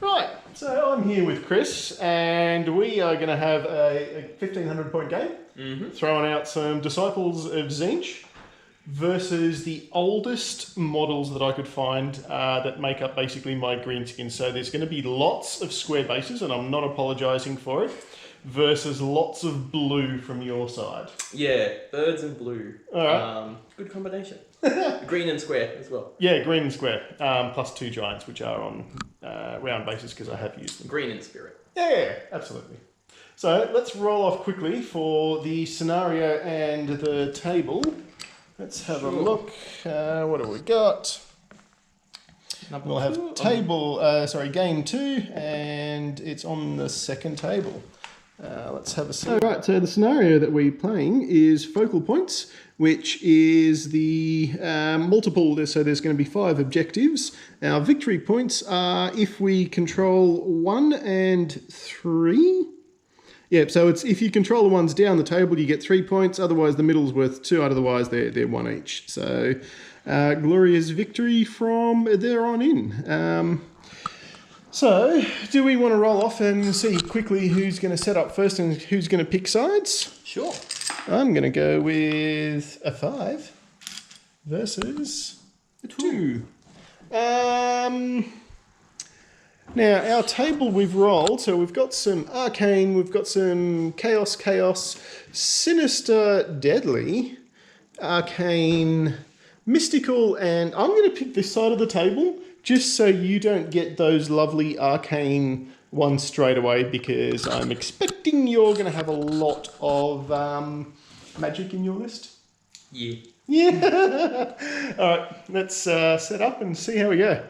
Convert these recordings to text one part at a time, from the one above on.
Right, so I'm here with Chris, and we are going to have a 1500 point game, throwing out some Disciples of Tzeentch versus the oldest models that I could find that make up basically my greenskin. So there's going to be lots of square bases, and I'm not apologising for it, versus lots of blue from your side. Yeah, birds and blue. All right. Good combination. Green and square as well. Yeah, green and square, plus 2 giants, which are on round bases because I have used them. Green and spirit. Yeah, absolutely. So let's roll off quickly for the scenario and the table. Let's have a look. What have we got? We'll have game 2, and it's on the second table. Let's have a see. Alright, so the scenario that we're playing is focal points, which is the multiple, so there's going to be 5 objectives. Our victory points are if we control 1 and 3. Yeah, so it's if you control the ones down the table, you get 3 points, otherwise the middle's worth 2, otherwise they're 1 each. So glorious victory from there on in. So, do we want to roll off and see quickly who's going to set up first and who's going to pick sides? Sure. I'm going to go with a 5 versus a 2. Now, our table we've rolled, so we've got some Arcane, we've got some Chaos, Sinister, Deadly, Arcane, Mystical, and I'm going to pick this side of the table just so you don't get those lovely Arcane ones straight away, because I'm expecting you're going to have a lot of magic in your list. Yeah. Yeah. All right, let's set up and see how we go.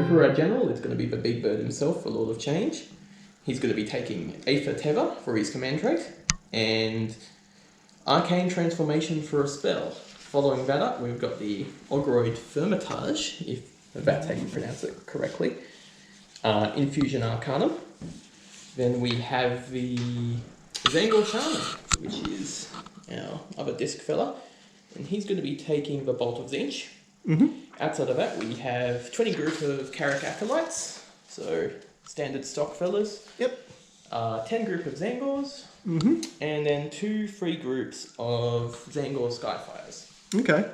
For our general, it's going to be the big bird himself, the Lord of Change. He's going to be taking Aether Tether for his command trait, and Arcane Transformation for a spell. Following that up, we've got the Ogroid Firmitage, if that's how you pronounce it correctly, Infusion Arcanum. Then we have the Zangor Shaman, which is our other disc fella, and he's going to be taking the Bolt of Tzeentch. Outside of that, we have 20 group of Carrick Acolytes, so standard stock fellas. Yep. 10 group of Zangors, and then 2 free groups of Zangor Skyfires. Okay.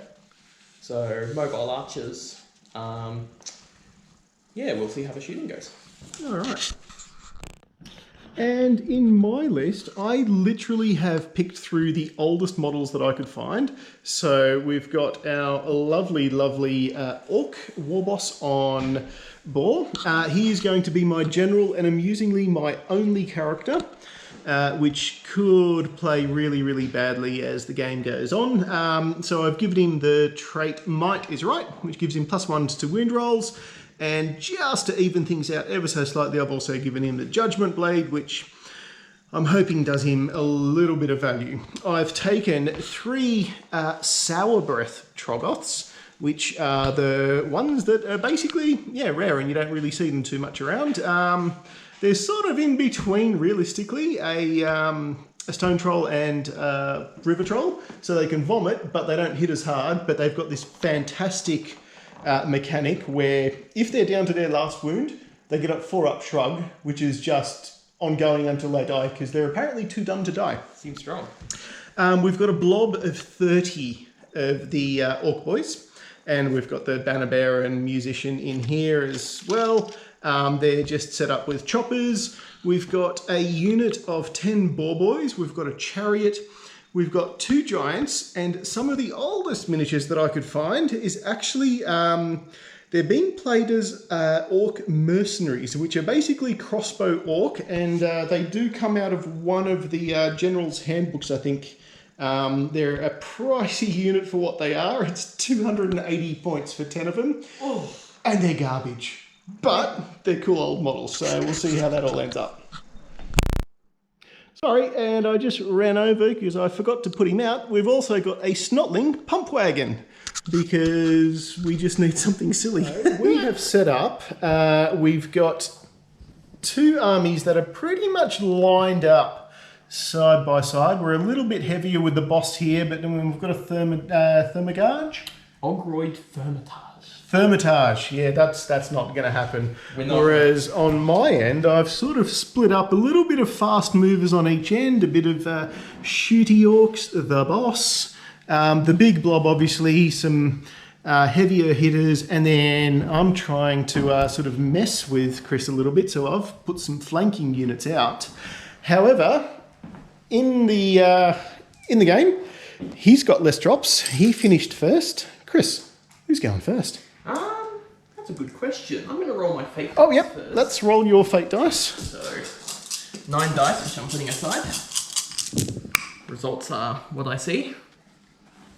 So mobile archers. Yeah, we'll see how the shooting goes. All right. And in my list, I literally have picked through the oldest models that I could find. So we've got our lovely Orc Warboss on Boar. He is going to be my general and amusingly my only character, which could play really badly as the game goes on. So I've given him the trait Might is Right, which gives him +1 to wound rolls. And just to even things out ever so slightly, I've also given him the Judgment Blade, which I'm hoping does him a little bit of value. I've taken 3 Sour Breath Troggoths, which are the ones that are basically, rare, and you don't really see them too much around. They're sort of in between, realistically, a Stone Troll and River Troll, so they can vomit, but they don't hit as hard, but they've got this fantastic mechanic where if they're down to their last wound, they get up 4-up Shrug, which is just ongoing until they die, because they're apparently too dumb to die. Seems strong. We've got a blob of 30 of the Orc Boys, and we've got the Banner Bearer and Musician in here as well. They're just set up with choppers. We've got a unit of 10 Boar Boys. We've got a Chariot. We've got 2 Giants, and some of the oldest miniatures that I could find is actually, they're being played as Orc Mercenaries, which are basically crossbow Orc, and they do come out of one of the General's Handbooks, I think. They're a pricey unit for what they are. It's 280 points for 10 of them. Oh. and they're garbage. But they're cool old models, so we'll see how that all ends up. Sorry, and I just ran over because I forgot to put him out. We've also got a Snotling pump wagon because we just need something silly. We have set up, we've got 2 armies that are pretty much lined up side by side. We're a little bit heavier with the boss here, but then we've got a Thermagage. Ogroid Thermitage. Thermitage, yeah, that's not going to happen. Whereas on my end, I've sort of split up a little bit of fast movers on each end, a bit of shooty orcs, the boss, the big blob, obviously, some heavier hitters, and then I'm trying to sort of mess with Chris a little bit, so I've put some flanking units out. However, in the game, he's got less drops. He finished first. Chris, who's going first? That's a good question. I'm going to roll my fate dice. Oh, yep. First. Let's roll your fate dice. So, 9 dice, which I'm putting aside. Results are what I see.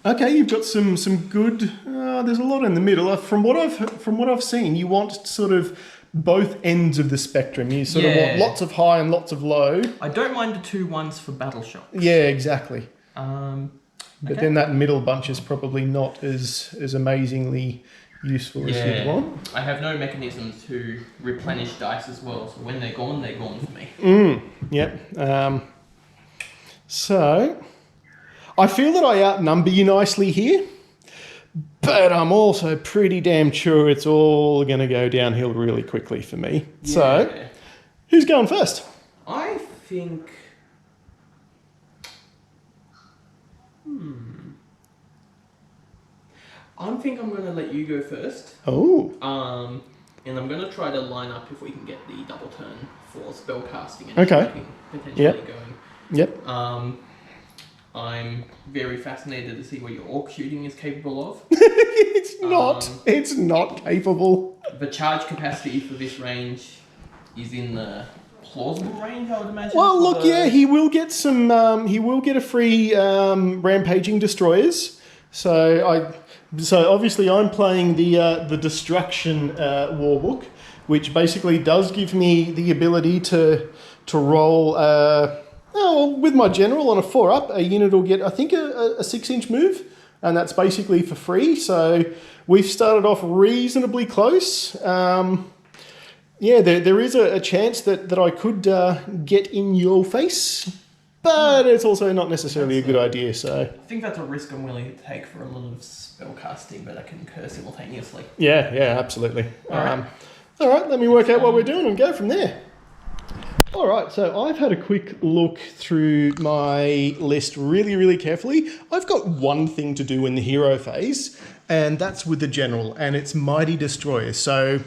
Okay, you've got some good. There's a lot in the middle. From what I've seen, you want sort of both ends of the spectrum. You sort of want lots of high and lots of low. I don't mind the 2 ones for battle shock. Yeah, exactly. But then that middle bunch is probably not as amazingly useful as you'd want. I have no mechanism to replenish dice as well, so when they're gone for me. Yep. So, I feel that I outnumber you nicely here, but I'm also pretty damn sure it's all going to go downhill really quickly for me. Yeah. So, who's going first? I think... I think I'm going to let you go first. Oh. And I'm going to try to line up if we can get the double turn for spell casting and potentially going. Yep. I'm very fascinated to see what your orc shooting is capable of. It's not capable. The charge capacity for this range is in the plausible range, I would imagine. Well, look, he will get some. He will get a free rampaging destroyers. So obviously I'm playing the destruction warbook, which basically does give me the ability to roll. With my general on a 4-up, a unit will get, I think, a 6-inch move, and that's basically for free. So we've started off reasonably close. There is a chance that I could get in your face, but it's also not necessarily a good idea. So I think that's a risk I'm willing to take for a lot of spell casting, but I can occur simultaneously. Yeah, absolutely. All right, let me work out what we're doing and go from there. All right, so I've had a quick look through my list really, really carefully. I've got one thing to do in the hero phase, and that's with the general, and it's Mighty Destroyer. So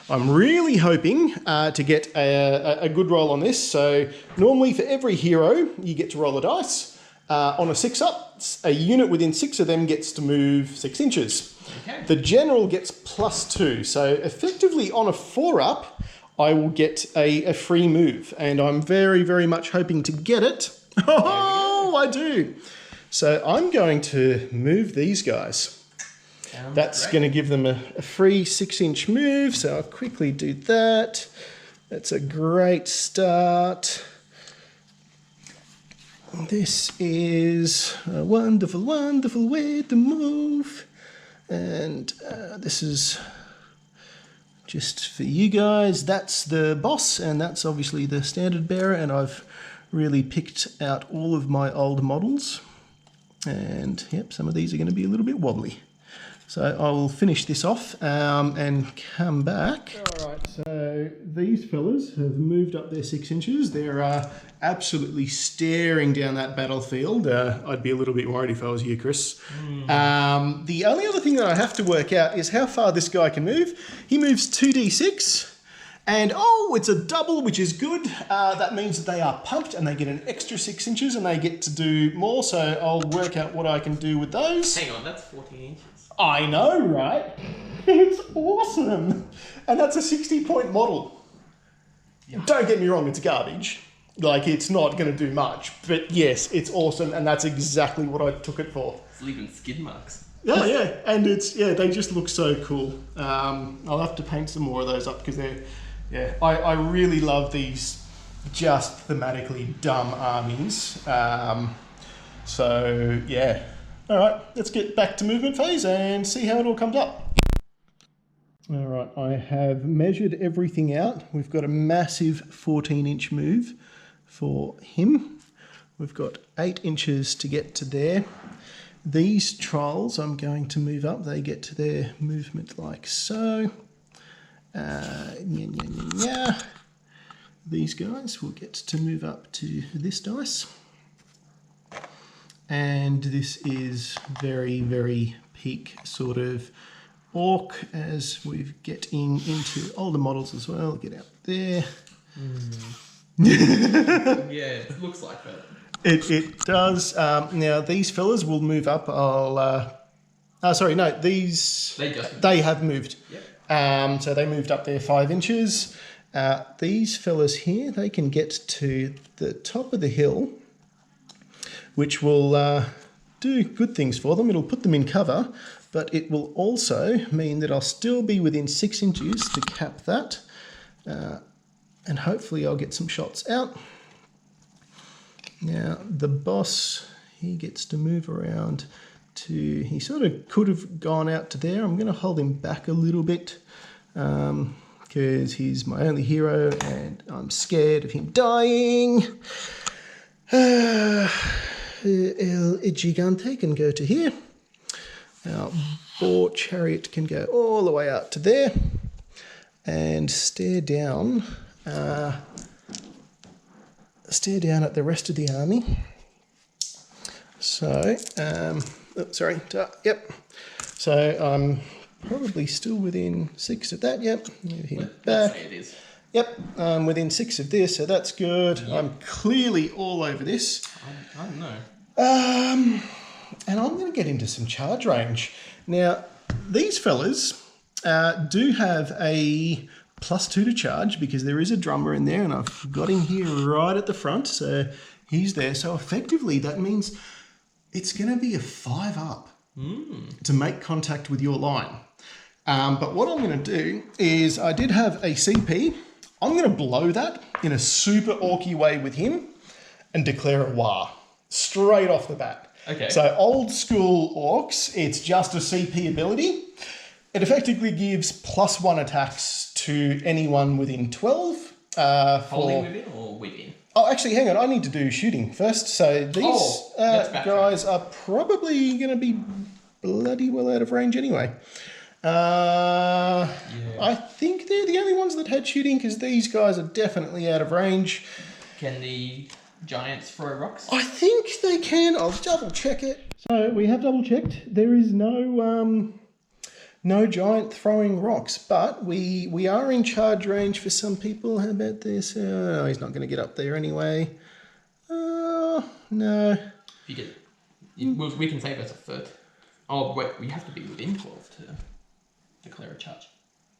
I'm really hoping to get a good roll on this. So normally for every hero, you get to roll a dice. On a 6-up, a unit within 6 of them gets to move 6 inches. Okay. The general gets +2. So effectively on a 4-up, I will get a free move, and I'm very, very much hoping to get it. Oh, I do. So I'm going to move these guys. That's going to give them a free 6-inch move, so I'll quickly do that. That's a great start. This is a wonderful, wonderful way to move. And this is... just for you guys, that's the boss, and that's obviously the standard bearer, and I've really picked out all of my old models. And yep, some of these are going to be a little bit wobbly. So I will finish this off and come back. All right, so these fellas have moved up their 6 inches. They're absolutely staring down that battlefield. I'd be a little bit worried if I was you, Chris. The only other thing that I have to work out is how far this guy can move. He moves 2d6. And it's a double, which is good. That means that they are pumped and they get an extra 6 inches and they get to do more. So I'll work out what I can do with those. Hang on, that's 14 inches. I know, right? It's awesome. And that's a 60-point model. Yeah. Don't get me wrong, it's garbage. Like, it's not going to do much. But yes, it's awesome, and that's exactly what I took it for. It's leaving skid marks. Yeah, yeah, and they just look so cool. I'll have to paint some more of those up because I really love these just thematically dumb armies. So yeah, all right, let's get back to movement phase and see how it all comes up. All right, I have measured everything out. We've got a massive 14-inch move for him. We've got 8 inches to get to there. These trolls I'm going to move up. They get to their movement like so. These guys will get to move up to this dice. And this is very, very peak sort of orc as we're getting into older models as well. Get out there. Yeah, it looks like that. It does. Now these fellas will move up. They have moved. Yep. So they moved up there 5 inches. These fellas here, they can get to the top of the hill, which will do good things for them. It'll put them in cover, but it will also mean that I'll still be within 6 inches to cap that. And hopefully I'll get some shots out. Now, the boss, he gets to move around to... He sort of could have gone out to there. I'm going to hold him back a little bit because he's my only hero and I'm scared of him dying. El Gigante can go to here. Our Boar Chariot can go all the way out to there and stare down at the rest of the army. So, yep. So I'm probably still within 6 of that. Yep. Move him back. Let's say it is. Yep. I'm within 6 of this, so that's good. Yep. I'm clearly all over this. I don't know. And I'm going to get into some charge range. Now, these fellas do have a +2 to charge because there is a drummer in there and I've got him here right at the front, so he's there. So effectively that means it's going to be a 5 up to make contact with your line. But what I'm going to do is I did have a CP. I'm going to blow that in a super orky way with him and declare a war straight off the bat. Okay. So old school orcs, it's just a CP ability. It effectively gives +1 attacks to anyone within 12. Holding within or within? Oh, actually, hang on. I need to do shooting first. So these guys are probably going to be bloody well out of range anyway. I think they're the only ones that had shooting because these guys are definitely out of range. Can the giants throw rocks? I think they can. I'll double check it. So we have double checked. There is no giant throwing rocks, but we are in charge range for some people. How about this? Oh, he's not going to get up there anyway. Oh, no. If you get, we can say that's a foot. Oh, wait, we have to be within 12 to declare a charge.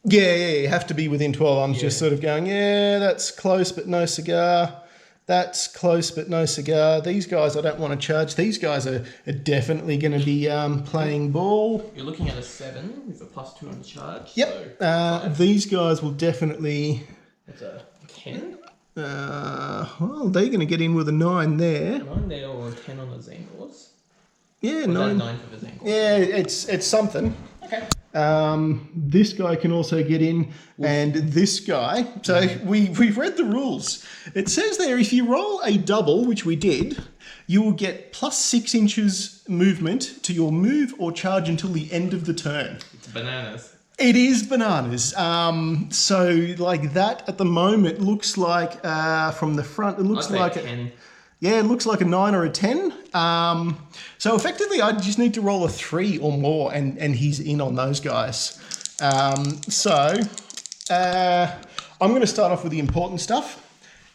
Yeah, you have to be within 12. I'm just sort of going, yeah, that's close, but no cigar. That's close, but no cigar. These guys, I don't want to charge. These guys are definitely going to be playing ball. You're looking at a 7 with a +2 on the charge. Yep. So these guys will definitely... That's a 10? Well, they're going to get in with a 9 there. 9 there or a 10 on the Zangors? Yeah, or 9. 9 for the Zangors? Yeah, it's something. Okay. This guy can also get in, and this guy. So we've read the rules. It says there if you roll a double, which we did, you will get +6 inches movement to your move or charge until the end of the turn. It's bananas. It is bananas. So like that at the moment looks like from the front. It looks like a 10. Yeah, it looks like a 9 or a 10. So effectively, I just need to roll a 3 or more, and he's in on those guys. I'm going to start off with the important stuff.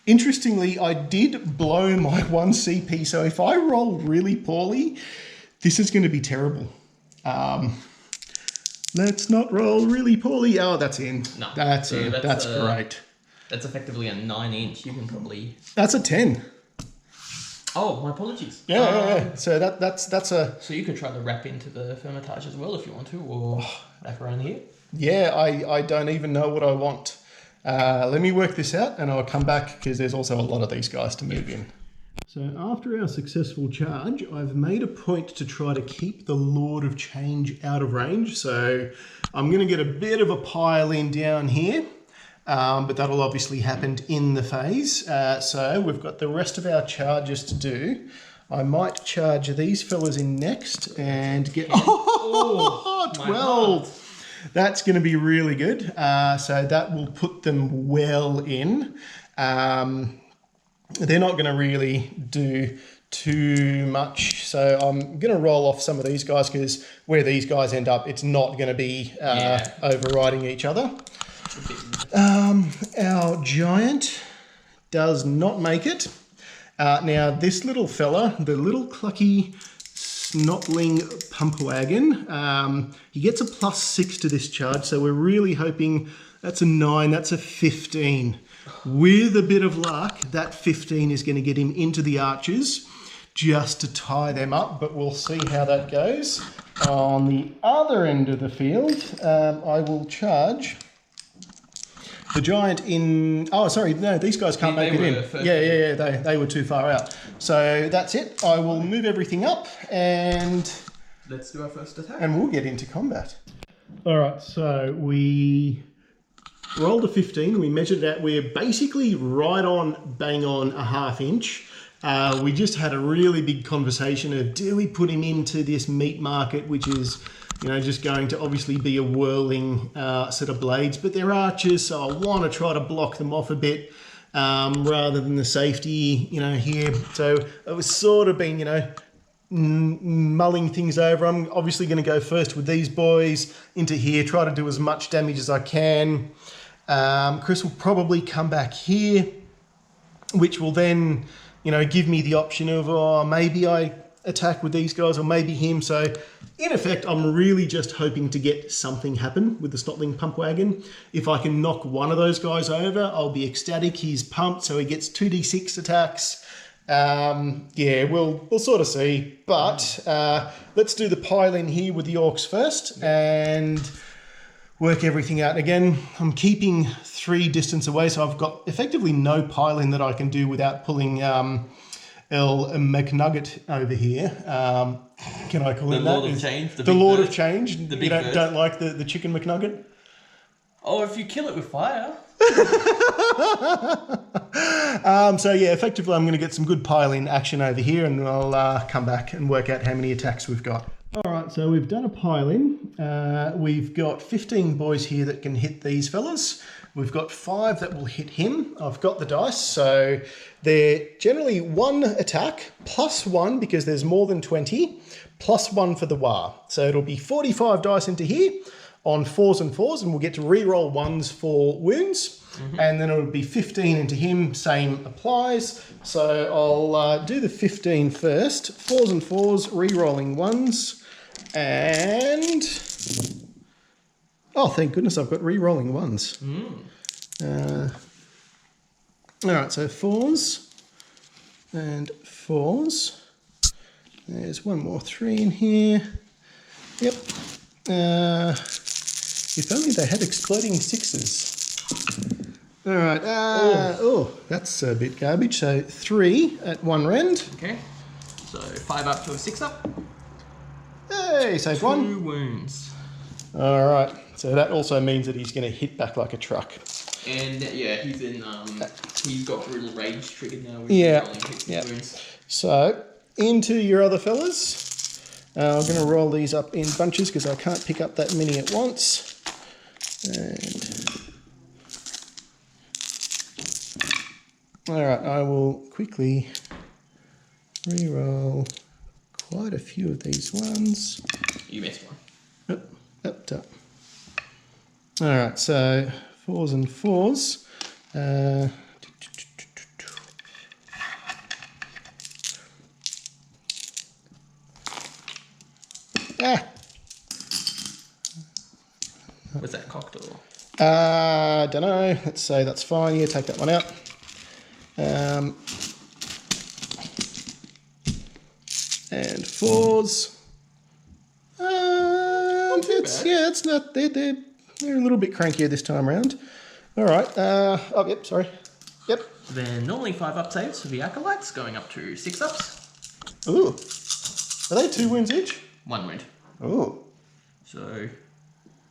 Interestingly, I did blow my 1 CP, so if I roll really poorly, this is going to be terrible. Let's not roll really poorly. Oh, that's in. No, that's great. That's effectively a 9 inch. You can probably... That's a 10. Oh, my apologies. Yeah. So that's a... So you could try to wrap into the Fermentage as well if you want to, or back around here. Yeah, I don't even know what I want. Let me work this out and I'll come back because there's also a lot of these guys to move in. So after our successful charge, I've made a point to try to keep the Lord of Change out of range. So I'm going to get a bit of a pile in down here, but that'll obviously happen in the phase. So we've got the rest of our charges to do. I might charge these fellas in next and get... Oh, 12! That's going to be really good. So that will put them well in. They're not going to really do too much. So I'm going to roll off some of these guys because where these guys end up, it's not going to be overriding each other. Our giant does not make it. Now this little fella, the little clucky snotling pumpwagon, he gets a +6 to this charge. So we're really hoping that's a 9, that's a 15. With a bit of luck, that 15 is going to get him into the archers just to tie them up, but we'll see how that goes. On the other end of the field, I will charge the giant in... Oh, sorry, no, these guys can't make it in. Yeah, they were too far out. So that's it. I will move everything up and... Let's do our first attack. And we'll get into combat. All right, so we... rolled a 15, we measured it out. We're basically right on, bang on a ½ inch. We just had a really big conversation of, do we put him into this meat market, which is, you know, just going to obviously be a whirling set of blades, but they're archers, so I want to try to block them off a bit rather than the safety, you know, here. So it was sort of been, you know, mulling things over. I'm obviously going to go first with these boys into here, try to do as much damage as I can. Chris will probably come back here, which will then, you know, give me the option of, oh, maybe I attack with these guys or maybe him. So in effect, I'm really just hoping to get something happen with the Snotling Pumpwagon. If I can knock one of those guys over, I'll be ecstatic. He's pumped, so he gets 2d6 attacks. Yeah, we'll sort of see. But let's do the pile in here with the Orcs first and work everything out. Again, I'm keeping 3 distance away, so I've got effectively no pile-in that I can do without pulling El McNugget over here. Can I call him that? The Lord of Change. The Lord of Change. The you don't like the chicken McNugget? Oh, if you kill it with fire. So yeah, effectively I'm going to get some good pile-in action over here and I'll come back and work out how many attacks we've got. All right, so we've done a pile-in. We've got 15 boys here that can hit these fellas. We've got 5 that will hit him. I've got the dice, so they're generally 1 attack, +1 because there's more than 20, +1 for the war. So it'll be 45 dice into here on 4s and 4s, and we'll get to re-roll 1s for wounds. And then it'll be 15 into him, same applies. So I'll do the 15 first, 4s and 4s, re-rolling 1s. And oh, thank goodness I've got re-rolling 1s. All right, so 4s and 4s. There's one more 3 in here. Yep. If only they had exploding 6s. All right. Oh, that's a bit garbage. So 3 at one rend. Okay. So 5 up to a 6 up. Hey, saved 1. 2 wounds. All right. So that also means that he's going to hit back like a truck. And yeah, he's in. He's got brutal rage triggered now. With wounds. So into your other fellas. I'm going to roll these up in bunches because I can't pick up that many at once. And all right, I will quickly re-roll quite a few of these ones. You missed one. Up. All right, so 4s and 4s. Was that cocked or? Don't know. Let's say that's fine. Yeah, take that one out. and 4s. And it's not, they're a little bit crankier this time around. All right. Oh, yep, sorry. Yep. Then normally 5-up saves for the acolytes, going up to 6-ups. Ooh. Are they 2 wounds each? 1 wound. Ooh. So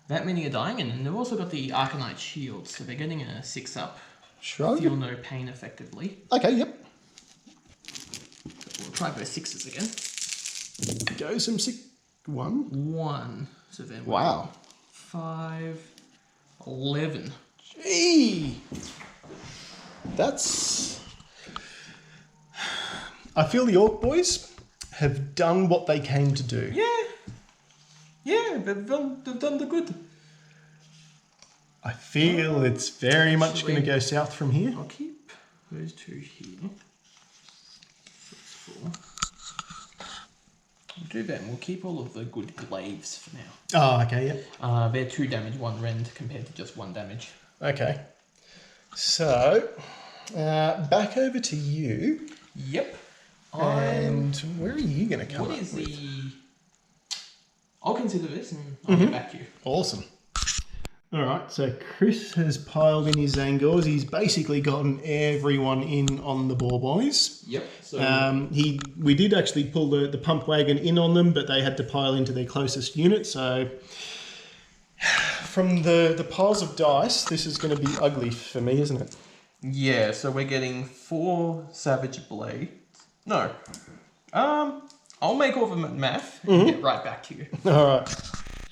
that many are dying, and then they've also got the Arcanite shield, so they're getting a 6-up. Sure. Feel no pain effectively. Okay, yep. So we'll try both 6s again. Go some 1. 1. So then Wow. 5, 11. Gee. That's... I feel the Orc boys have done what they came to do. Yeah, they've done the good. I feel it's very much going to go south from here. I'll keep those 2 here. That's 4. We'll do that, and we'll keep all of the good glaives for now. Oh, okay, yep. They're 2 damage, 1 rend, compared to just 1 damage. Okay. So, back over to you. Yep. And where are you going to come What up is with? I'll consider this, and I'll get back to you. Awesome. All right, so Chris has piled in his Zangors. He's basically gotten everyone in on the Boar Boys. Yep. So We did actually pull the pump wagon in on them, but they had to pile into their closest unit. So from the piles of dice, this is going to be ugly for me, isn't it? yeah, so we're getting 4 Savage Blades. No. I'll make all the math and get right back to you.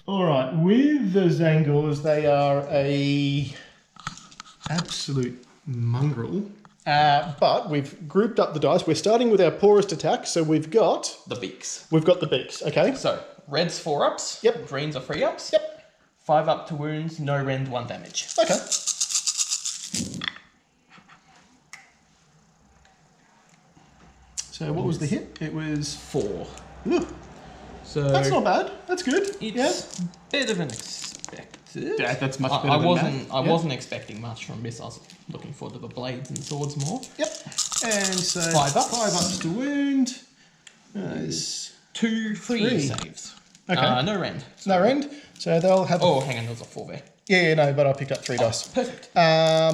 All right. With the Zangors, they are a absolute mongrel. But we've grouped up the dice. We're starting with our poorest attack, so we've got The beaks. the beaks. Okay. So, red's 4-ups. Yep. Greens are 3-ups. Yep. 5 up to wounds, no rend, 1 damage. Okay. So what was the hit? It was 4. Ooh, So that's not bad. That's good. it's better than expected. Yeah, that's much better I than wasn't. that. I Yep. wasn't expecting much from this. I was looking forward to the blades and swords more. Yep. And so 5 ups. 5 ups to wound. Is 2 free 3. saves. Okay. No rend. no rend. So they'll have. Oh, hang on. There's a 4 there. Yeah, no, but I picked up 3 dice. Perfect.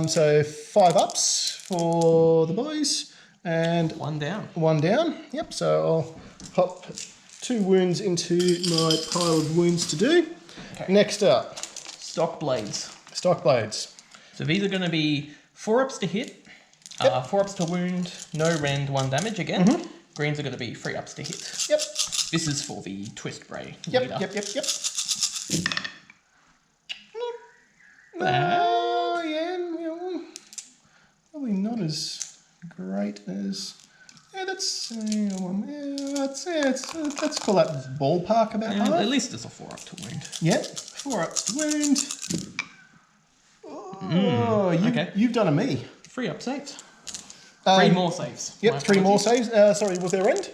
So 5 ups for the boys and 1 down. 1 down. Yep. So I'll pop 2 wounds into my pile of wounds to do. Okay. Next up, Stock blades. stock blades. So these are going to be 4 ups to hit, 4 ups to wound, no rend, 1 damage again. Greens are going to be 3 ups to hit. Yep. This is for the twist bray Yep. leader. Yep. Bad. Oh, yeah, well, probably not as great as. Yeah, let's call that ballpark about At half. least it's a 4 up to wound. Yep, 4 ups to wound. Oh, okay. You've done a me. 3 up saves. 3 more saves. Yep, My 3 more apologies. saves. Sorry, was there end?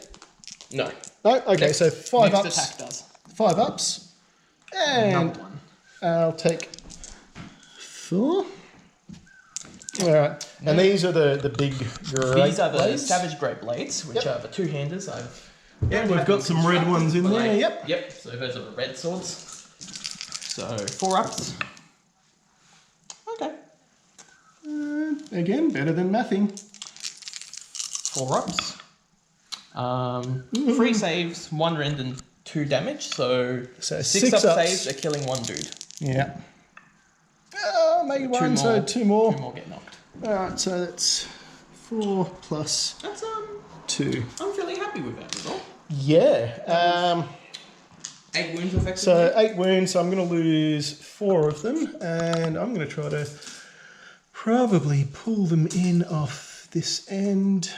No. No. Okay, so 5 Next ups. attack does. 5 ups, and Another 1. I'll take 4. All right, and these are the big great These are the blades. Savage Great Blades, which are the 2-handers. Yeah, we've got some red ones in there. Yep. Yep, so those are the red swords. So 4 ups. Okay. Again, better than mathing. 4 ups. 3 saves, 1 rend, and 2 damage. So 6 6 up ups. saves are killing 1 dude. Yeah. Maybe 1, more. so 2 more. 2 more get knocked. All right, so that's 4 plus That's 2. I'm fairly happy with that result. Yeah. 8 wounds effectively. So 8 wounds, so I'm going to lose 4 of them, and I'm going to try to probably pull them in off this end.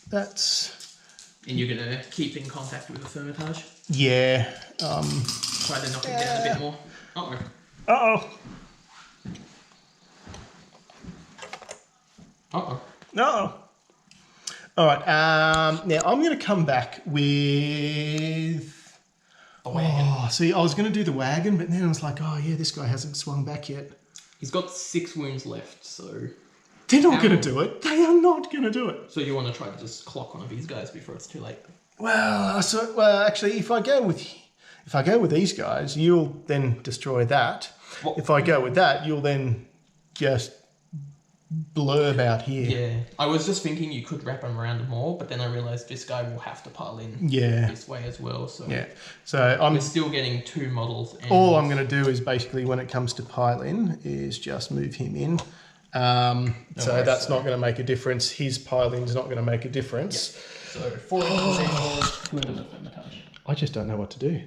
That's... And you're going to keep in contact with the Thermitage? Yeah. Try to knock it down a bit more. Uh-oh. Uh-oh. Uh-oh. No. All right. Now I'm going to come back with. A wagon. Oh, see, I was going to do the wagon, but then I was like, oh yeah, this guy hasn't swung back yet. He's got 6 wounds left, so They're not going to do it. They are not going to do it. So you want to try to just clock one of these guys before it's too late? Well, actually, if I go with these guys, you'll then destroy that. What? If I go with that, you'll then just blurb out here. Yeah. I was just thinking you could wrap them around more, but then I realised this guy will have to pile in this way as well. So yeah. So we're still getting 2 models. And all I'm going to do is basically, when it comes to pile in, is just move him in. So that's not going to make a difference. His pile in is not going to make a difference. Yep. So 4 inches indoors, 2 inches of Hermitage. I just don't know what to do.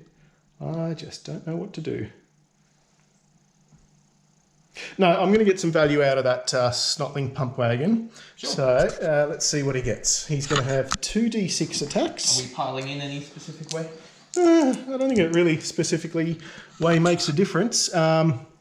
No, I'm going to get some value out of that snotling pump wagon. Sure. So let's see what he gets. He's going to have 2d6 attacks. Are we piling in any specific way? I don't think it really specifically way makes a difference.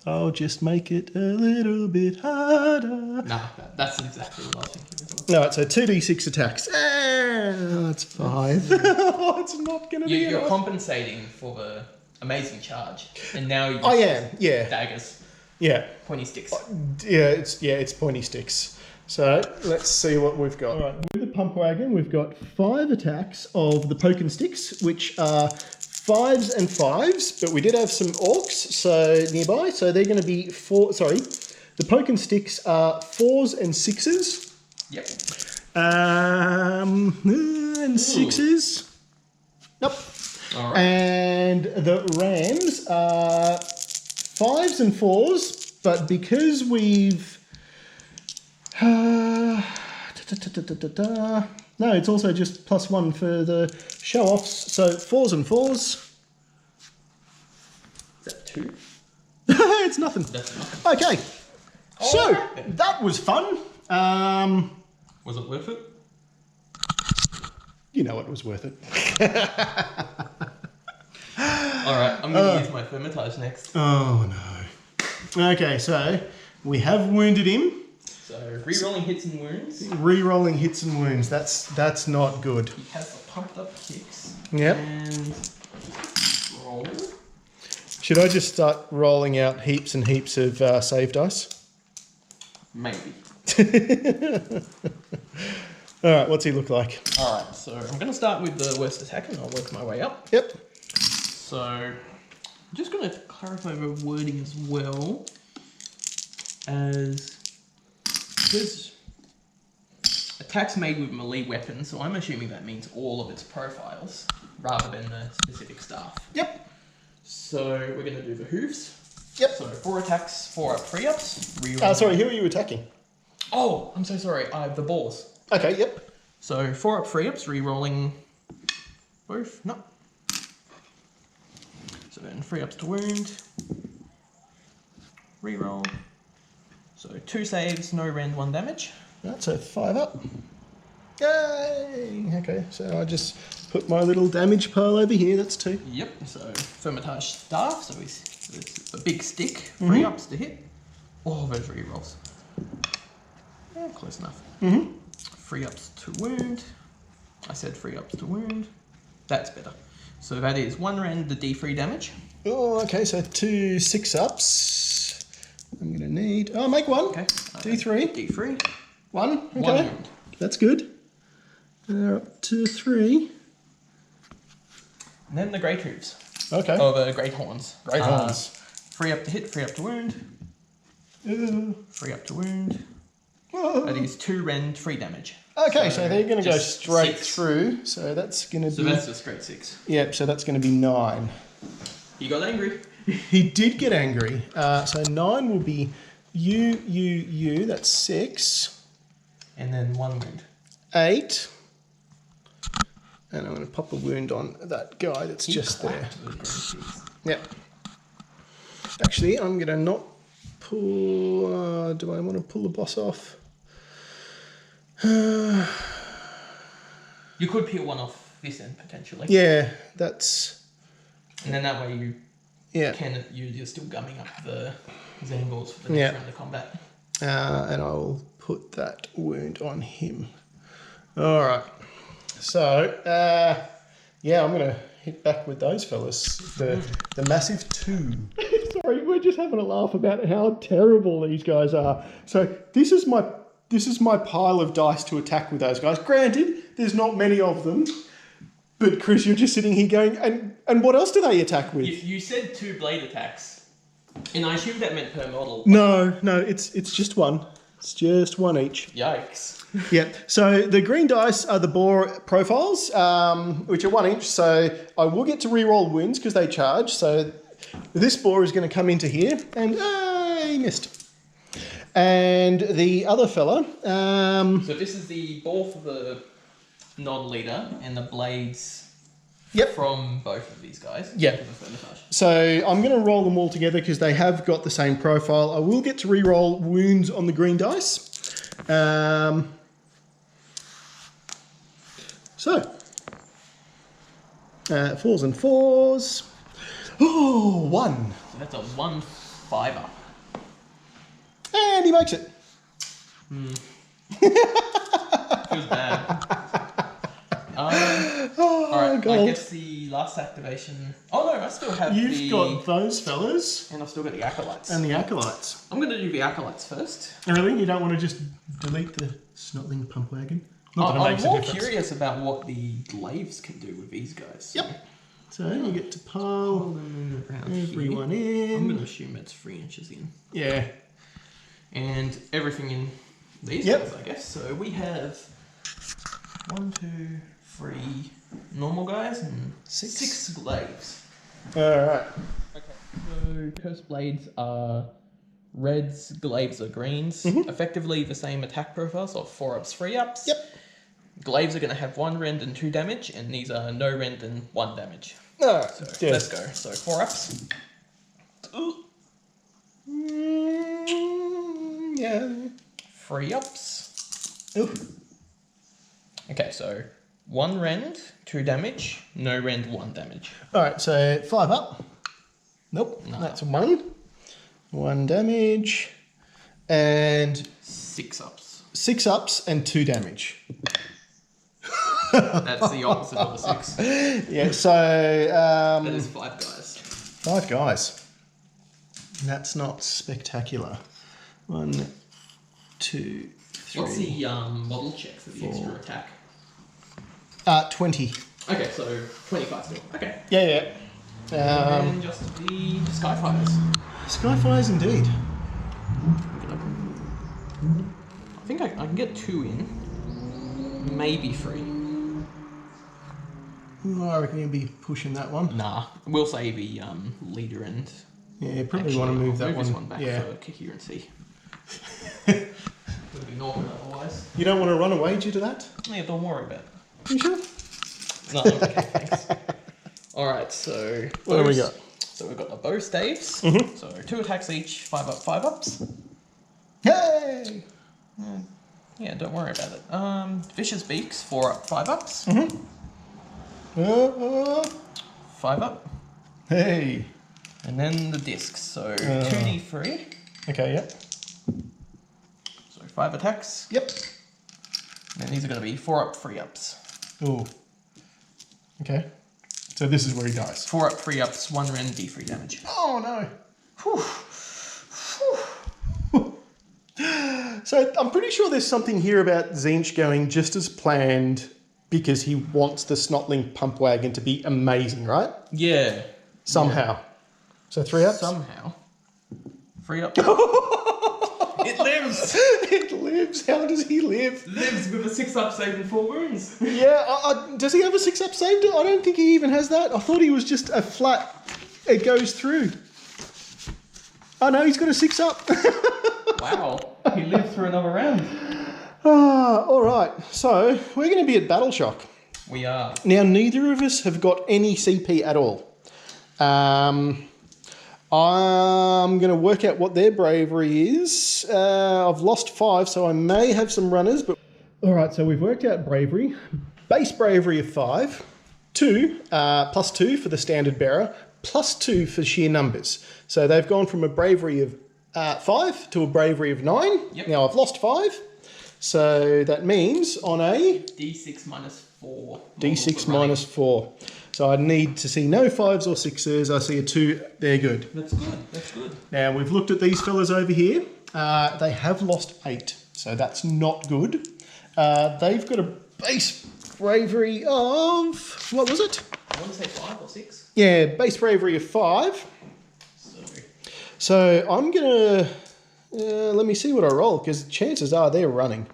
I'll just make it a little bit harder. No, that's exactly what I was thinking as well. No, so 2d6 attacks. That's 5. It's not going to be You're enough. compensating for the amazing charge, and now you I am, yeah. daggers, Yeah. pointy sticks. It's pointy sticks. So let's see what we've got. All right, with the pump wagon, we've got 5 attacks of the poke and sticks, which are 5s and 5s, but we did have some orcs nearby, so they're going to be 4. Sorry, the poke and sticks are 4s and 6s. Yep. And 6s. Nope. All right. And the rams are 5s and 4s, but because we've no, it's also just +1 for the show-offs, so 4s and 4s. Is that 2? It's nothing. That's nothing. Okay, so that was fun. Was it worth it? You know it was worth it. Alright, I'm going to use my Hermitage next. Oh no. Okay, so we have wounded him. So, re-rolling hits and wounds. Re-rolling hits and wounds. That's not good. He has the pumped up kicks. Yep. And roll. Should I just start rolling out heaps and heaps of save dice? Maybe. All right, what's he look like? Alright, so I'm going to start with the worst attack and I'll work my way up. Yep. So, I'm just going to clarify the wording as well, as because attacks made with melee weapons, so I'm assuming that means all of its profiles rather than the specific staff. Yep. So we're going to do the hooves. Yep. So 4 attacks, 4 up, 3 ups. Sorry, who are you attacking? Oh, I'm so sorry. The boars. Okay, yep. So 4 up, 3 ups, re-rolling both. No. So then 3 ups to wound. Re-roll. So 2 saves, no rend, 1 damage. That's a 5 up. Yay! Okay, so I just put my little damage pile over here. That's 2. Yep. So Hermitage staff. So it's a big stick. 3 ups to hit. All those re-rolls. Yeah, close enough. 3 ups to wound. I said 3 ups to wound. That's better. So that is 1 rend, the D3 damage. Oh, okay, so 2 6-ups. I'm going to need... Oh, make 1. Okay. D3. D3. 1. Okay. 1 wound. That's good. They're up to 3. And then the great hooves. Okay. Oh, the great horns. Great horns. 3 up to hit, 3 up to wound. 3 up to wound. Oh. That is 2 rend, 3 damage. Okay, so they're going to go just straight 6. through. So that's going to So be... that's a straight 6. Yep, so that's going to be 9. He got angry. He did get angry. So 9 will be you. That's 6. And then 1 wound. 8. And I'm going to pop a wound on that guy that's just there. Yep. Actually, I'm going to not pull... do I want to pull the boss off? You could peel one off this end, potentially. Yeah, that's... And then that way you Yeah. you're still gumming up the Zangors for the next round of combat. And I'll put that wound on him. All right. So, yeah, I'm going to hit back with those fellas. The massive 2. Sorry, we're just having a laugh about how terrible these guys are. So this is my this is my pile of dice to attack with those guys. Granted, there's not many of them. But Chris, you're just sitting here going, and what else do they attack with? You said 2 blade attacks. And I assumed that meant per model. No, it's just one. It's just one each. Yikes. Yeah, so the green dice are the boar profiles, which are 1 inch. So I will get to re-roll wounds because they charge. So this boar is going to come into here, and he missed. And the other fella... so this is the ball for the non-leader and the blades from both of these guys. Yeah. So I'm going to roll them all together because they have got the same profile. I will get to re-roll wounds on the green dice. So, 4s and 4s. Oh, 1. So that's a 1/5. And he makes it. Feels bad. Alright, gold. I guess the last activation... Oh no, I still have You've got those fellas. And I've still got the Acolytes. And the Acolytes. I'm going to do the Acolytes first. Really? You don't want to just delete the Snotling Pump Wagon? Not that it I'm makes a more difference. curious about what the glaives can do with these guys. Yep. So you get to pile everyone in. I'm going to assume it's 3 inches in. Yeah. And everything in these guys, I guess. So we have 1, 2, 3 normal guys and 6 glaives. Alright. Okay, so cursed blades are reds, glaives are greens. Effectively the same attack profile, so 4-ups, 3-ups. Yep. Glaives are going to have 1 rend and 2 damage, and these are no rend and 1 damage. Alright. So let's go. So 4-ups. Yeah. 3-ups. Ooh. Okay, so 1 rend, 2 damage, no rend, 1 damage. Alright, so 5 up. Nope, No. that's 1. 1 damage. And 6 ups. 6 ups and 2 damage. That's the opposite of the 6. Yeah, so... That is 5 guys. 5 guys. That's not spectacular. 1, 2, 3. What's the model check for the extra attack? 20. Okay, so 25 still. Okay. Yeah. And just the Skyfires. Skyfires indeed. I think I can get 2 in. Maybe 3. I reckon you'll be pushing that one. Nah. We'll say the leader and... Yeah, probably want to move that this one. one back Yeah. for coherency. Would be normal otherwise. You don't want to run away due to that? Yeah, don't worry about it. You sure? No, I'm okay, thanks. Alright, so... What do we got? So we've got the bow staves. So 2 attacks each, 5 up, 5 ups. Hey! Yeah, don't worry about it. Vicious beaks, 4 up, 5 ups. 5 up. Hey! And then the discs, so 2d3. Okay, yep. So 5 attacks. Yep. And then these are going to be 4 up, 3 ups. Ooh. Okay. So this is where he dies. 4 up, 3 ups, 1 rend, d3 damage. Oh no. So I'm pretty sure there's something here about Tzeentch going just as planned because he wants the Snotling Pump Wagon to be amazing, right? Yeah. Somehow. So 3 ups? Somehow. 3 up. It lives! It lives. How does he live? Lives with a 6 up save and 4 wounds. Yeah, does he have a 6 up saved? I don't think he even has that. I thought he was just a flat, it goes through. Oh no, he's got a 6 up. Wow. He lived through another round. Alright, so we're going to be at Battle Shock. We are. Now, neither of us have got any CP at all. I'm going to work out what their bravery is. I've lost 5, so I may have some runners. But all right, so we've worked out bravery. Base bravery of 5, 2, plus 2 for the standard bearer, plus 2 for sheer numbers. So they've gone from a bravery of 5 to a bravery of 9. Yep. Now I've lost 5. So that means on a... D6 minus 4. D6 minus 4. So I need to see no 5s or 6s. I see a 2. They're good. That's good. That's good. Now, we've looked at these fellas over here. They have lost 8. So that's not good. They've got a base bravery of... What was it? I want to say 5 or 6. Yeah, base bravery of 5. So I'm going to... let me see what I roll, because chances are they're running.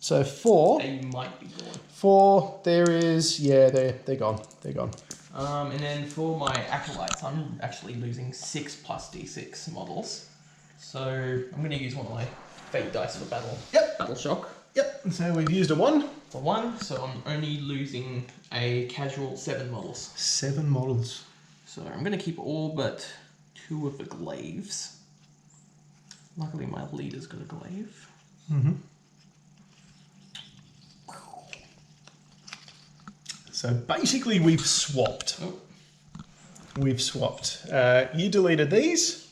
So 4. They might be gone. 4, there is... Yeah, they're gone. They're gone. And then for my acolytes, I'm actually losing 6 plus d6 models. So I'm going to use one of my fate dice for battle. Yep. Battle shock. Yep. So we've used a 1. For 1, so I'm only losing a casual 7 models. 7 models. So I'm going to keep all but 2 of the glaives. Luckily my leader's got a glaive. Mm-hmm. So basically we've swapped. Oh. We've swapped. You deleted these,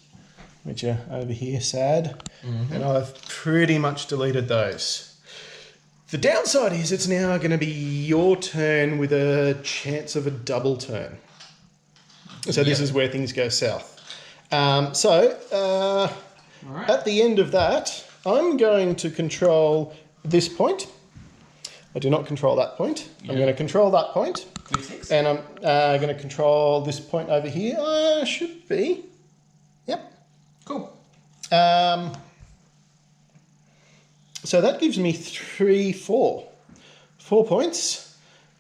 which are over here, sad. Mm-hmm. And I've pretty much deleted those. The downside is it's now going to be your turn with a chance of a double turn. So this is where things go south. All right. At the end of that, I'm going to control this point. I do not control that point. Yeah. I'm going to control that point. With 6. And I'm going to control this point over here. Should be. Yep. Cool. So that gives me 4 points.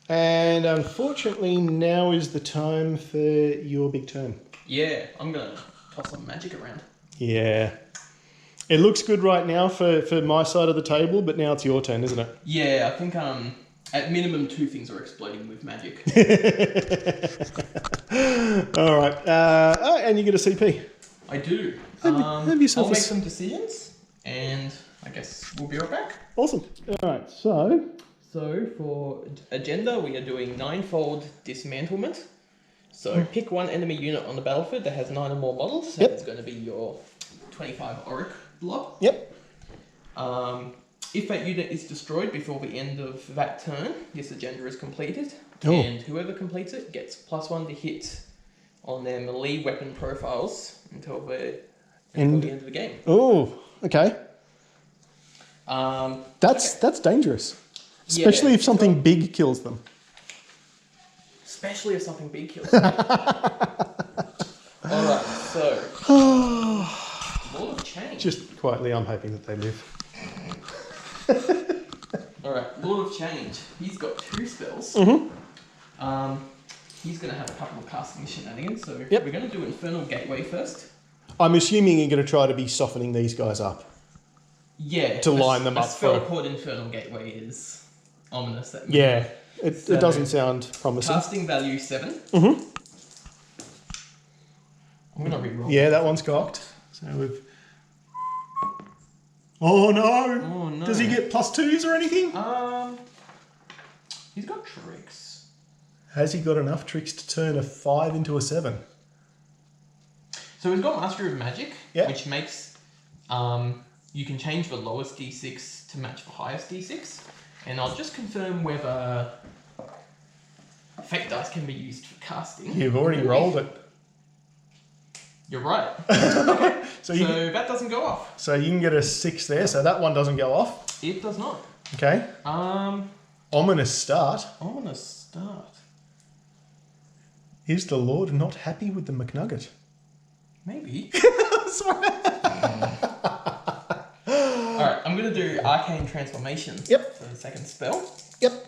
And unfortunately, now is the time for your big turn. Yeah, I'm going to toss some magic around. Yeah. It looks good right now for my side of the table, but now it's your turn, isn't it? Yeah, I think at minimum 2 things are exploding with magic. All right. And you get a CP. I do. Have yourself I'll make some decisions, and I guess we'll be right back. Awesome. All right, so for agenda, we are doing 9-fold dismantlement. So pick one enemy unit on the battlefield that has 9 or more models. So it's going to be your 25 Orc block. Yep. If that unit is destroyed before the end of that turn, this agenda is completed. Oh. And whoever completes it gets +1 to hit on their melee weapon profiles until the end of the game. Oh, okay. That's dangerous. Especially if something big kills them. Especially if something big kills them. Alright, so Lord of Change. Just quietly, I'm hoping that they live. Alright, Lord of Change. He's got 2 spells. Mm-hmm. He's going to have a couple of casting shenanigans, so we're going to do Infernal Gateway first. I'm assuming you're going to try to be softening these guys up. Yeah. To line them up a spell called Infernal Gateway is ominous. It doesn't sound promising. Casting value 7. Mm-hmm. I'm going to reroll. Yeah, that one's cocked. So we've... Oh no! Oh no. Does he get +2s or anything? He's got tricks. Has he got enough tricks to turn a 5 into a 7? So he's got Mastery of Magic, Yep. which makes you can change the lowest d6 to match the highest d6. And I'll just confirm whether Fate Dice can be used for casting. You've already rolled it. You're right. Okay. So that doesn't go off. So you can get a 6 there, so that one doesn't go off. It does not. Okay. Ominous start. Ominous start. Is the Lord not happy with the McNugget? Maybe. Sorry. Alright, I'm going to do Arcane Transformation. Yep. For the second spell. Yep.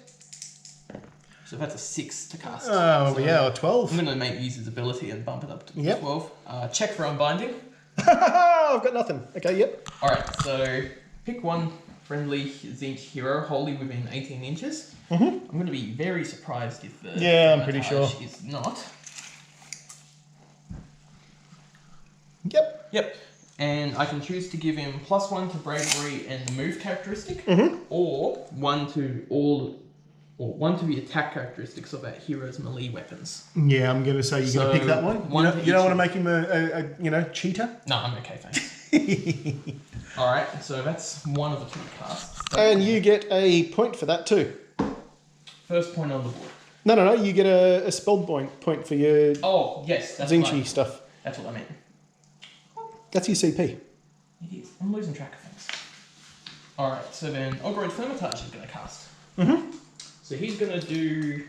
So that's a 6 to cast. Oh, yeah, or 12. I'm going to make use his ability and bump it up to Yep. 12. Check for Unbinding. I've got nothing. Okay, yep. Alright, so pick one friendly Tzeentch hero wholly within 18 inches. Mm-hmm. I'm going to be very surprised if the I'm pretty sure. is not. Yep. Yep. And I can choose to give him +1 to bravery and the move characteristic, Mm-hmm. or 1 to the attack characteristics of that hero's melee weapons. Yeah, I'm going to say you're going to pick that one. You don't want to make him a cheater? No, I'm okay, thanks. Alright, so that's one of the 2 casts. And you get a point for that too. First point on the board. No, you get a spell point for your Oh, yes, that's Tzeentch right. stuff. That's what I meant. That's your CP. It is. I'm losing track of things. Alright, so then Ogre Thermitage is going to cast. Mm-hmm. So he's going to do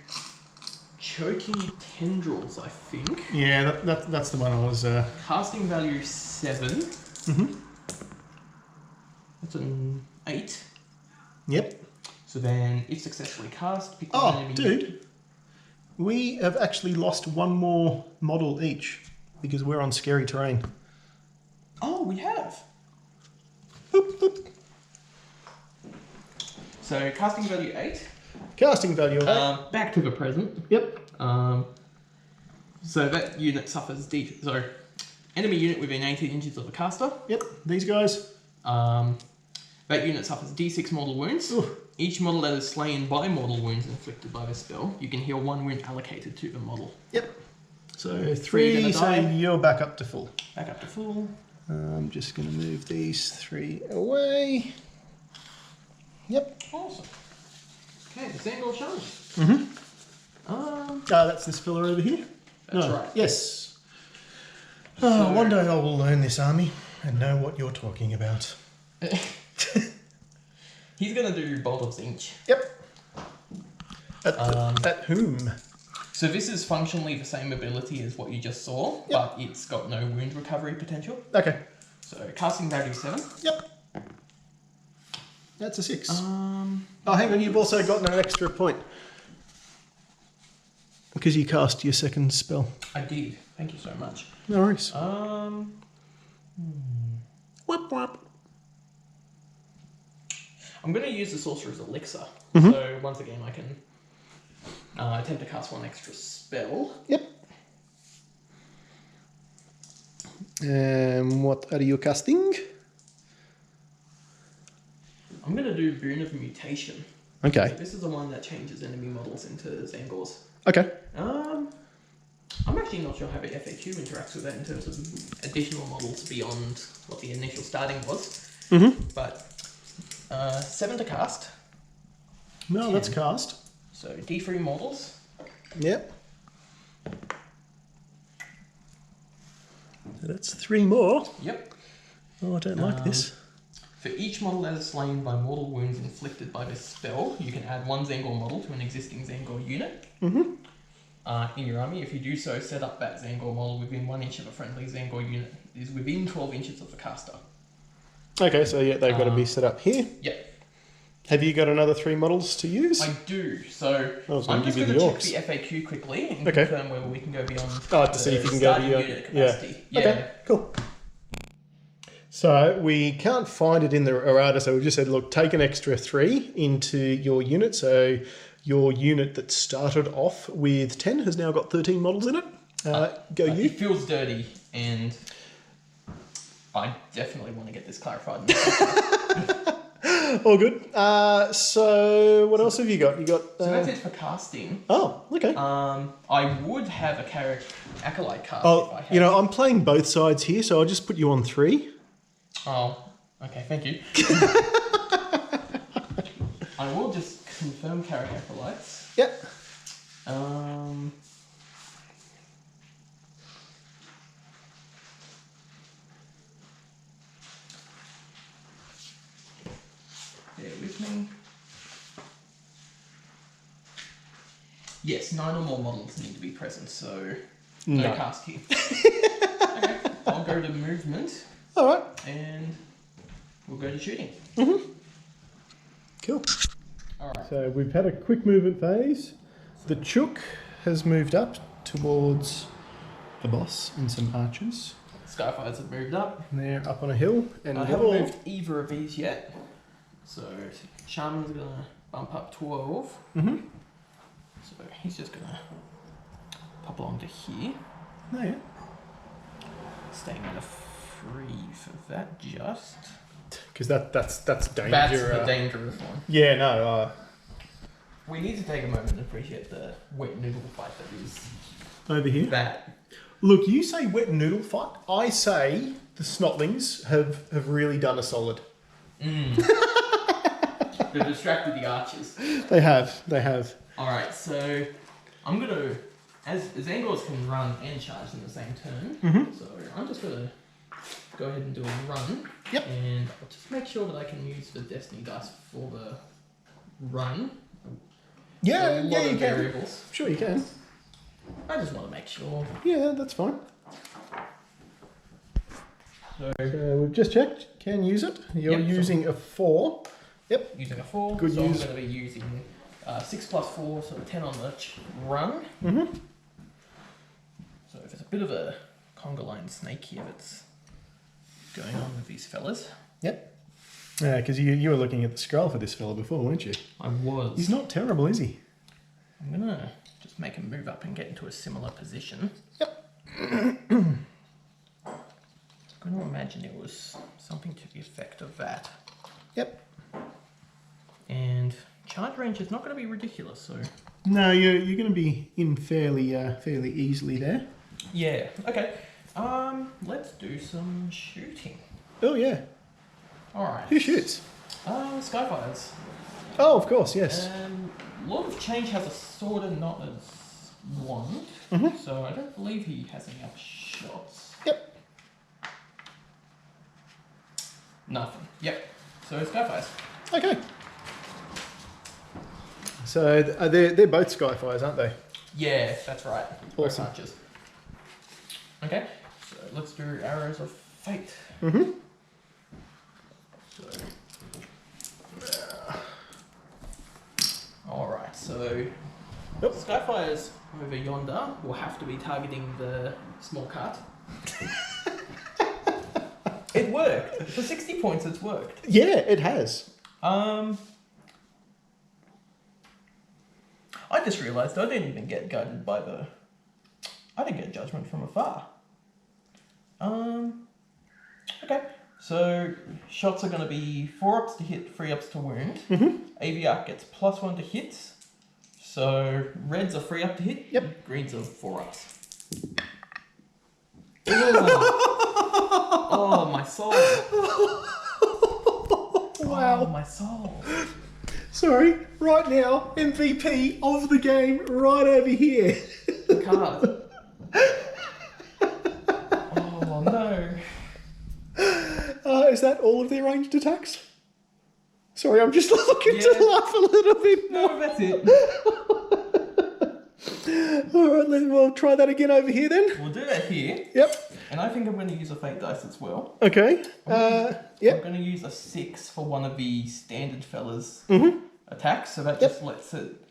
Choking Tendrils, I think. Yeah, that's the one I was... Casting value 7. Mm-hmm. That's an 8. Yep. So then, if successfully cast, pick one enemy. Dude. We have actually lost one more model each because we're on scary terrain. Oh, we have. Boop, boop. So casting value 8. Casting value of 8. Back to the present. Yep. So that unit suffers so enemy unit within 18 inches of the caster. Yep. These guys. That unit suffers D6 mortal wounds. Ooh. Each model that is slain by mortal wounds inflicted by this spell, you can heal 1 wound allocated to the model. Yep. So Three 3, gonna so die. you're back up to full. Back up to full. I'm just going to move these 3 away. Yep. Awesome. Okay, the Zangor Shaman. Mm-hmm. That's this fella over here? That's right. Yes. Oh, one day I will learn this army and know what you're talking about. He's going to do Bolt of Tzeentch. Yep. At whom? So this is functionally the same ability as what you just saw, but it's got no wound recovery potential. Okay. So casting value 7. Yep. That's a 6. Oh, hang on, you've also gotten an extra point. Because you cast your second spell. I did. Thank you so much. No worries. Whoop whoop. I'm going to use the Sorcerer's Elixir. So once again, I can attempt to cast 1 extra spell. Yep. What are you casting? I'm going to do Boon of Mutation. Okay. So this is the one that changes enemy models into Zangors. Okay. I'm actually not sure how the FAQ interacts with that in terms of additional models beyond what the initial starting was. But 7 to cast. No, 10. that's cast. So D3 models. Yep. So that's 3 more. Yep. Oh, I don't like this. For each model that is slain by mortal wounds inflicted by this spell, you can add 1 Zangor model to an existing Zangor unit. In your army. If you do so, set up that Zangor model within 1 inch of a friendly Zangor unit that is within 12 inches of the caster. Okay, so yeah, they've got to be set up here. Yep. Have you got another 3 models to use? I do. So I'm just give going you to the check the FAQ quickly and Okay. confirm whether we can go beyond to see if you can go starting beyond. unit capacity. Yeah. Okay, cool. So we can't find it in the errata, so we've just said, look, take an extra 3 into your unit. So your unit that started off with 10 has now got 13 models in it. Go you. It feels dirty, and I definitely want to get this clarified. All good. So what else have you got? You got. So that's it for casting. Oh, okay. I would have a Acolyte cast if I Oh, had. you know, I'm playing both sides here, so I'll just put you on 3. Oh, okay, thank you. I will just confirm Acolytes. Yep. Bear with me. Yes, 9 or more models need to be present, so no cast here. Okay, I'll go to movement. All right. And we'll go to shooting. Cool. Alright. So we've had a quick movement phase. The Chook has moved up towards the boss and some archers. Skyfires have moved up. And they're up on a hill. And I haven't moved either of these yet. So Shaman's going to bump up 12. So he's just going to pop along to here. Oh, yeah. Staying at a 3 for that just. Because that's danger. That's the dangerous one. Yeah, no. We need to take a moment to appreciate the wet noodle fight that is Over here. that. Look, you say wet noodle fight. I say the Snotlings have really done a solid. They distracted the archers. They have. Alright, so I'm going to, as Zangors can run and charge in the same turn, so I'm just going to go ahead and do a run. Yep. And I'll just make sure that I can use the Destiny dice for the run. Yeah, you can. Variables. Sure, you can. I just want to make sure. Yeah, that's fine. So we've just checked. Can use it. You're using a 4. Yep. Using a 4. Good so use. I'm going to be using 6 plus 4, so 10 on the run. Mm-hmm. So there's a bit of a conga line snake here that's going on with these fellas. Yep. Yeah, because you were looking at the scroll for this fella before, weren't you? I was. He's not terrible, is he? I'm going to just make him move up and get into a similar position. Yep. I'm going to imagine it was something to the effect of that. Yep. And charge range is not going to be ridiculous, so... No, you're going to be in fairly easily there. Yeah, okay. Let's do some shooting. Oh, yeah. Alright. Who shoots? Skyfires. Oh, of course, yes. Lord of Change has a sword and not a wand, so I don't believe he has any other shots. Yep. Nothing. Yep. So Skyfires. Okay. So they're both Skyfires, aren't they? Yeah, that's right. Awesome. Both archers. Okay, so let's do Arrows of Fate. Mm-hmm. Alright, so Skyfires over yonder will have to be targeting the small cart. It worked. For 60 points, it's worked. Yeah, it has. I just realised I didn't even get guided by the... I didn't get judgment from afar. Okay. So, shots are going to be 4 ups to hit, 3 ups to wound. AV Arc gets +1 to hits. So, reds are 3 up to hit. Yep. Greens are 4 ups. Oh, my soul. Wow. Oh, my soul. Sorry, right now, MVP of the game right over here. The card. Oh, no. Is that all of their ranged attacks? Sorry, I'm just looking to laugh a little bit more. No, that's it. Alright, we'll try that again over here then. We'll do that here. Yep. And I think I'm going to use a fate dice as well. Okay. I'm Yep. going to use a 6 for one of the standard fellas' attacks. So that just lets it...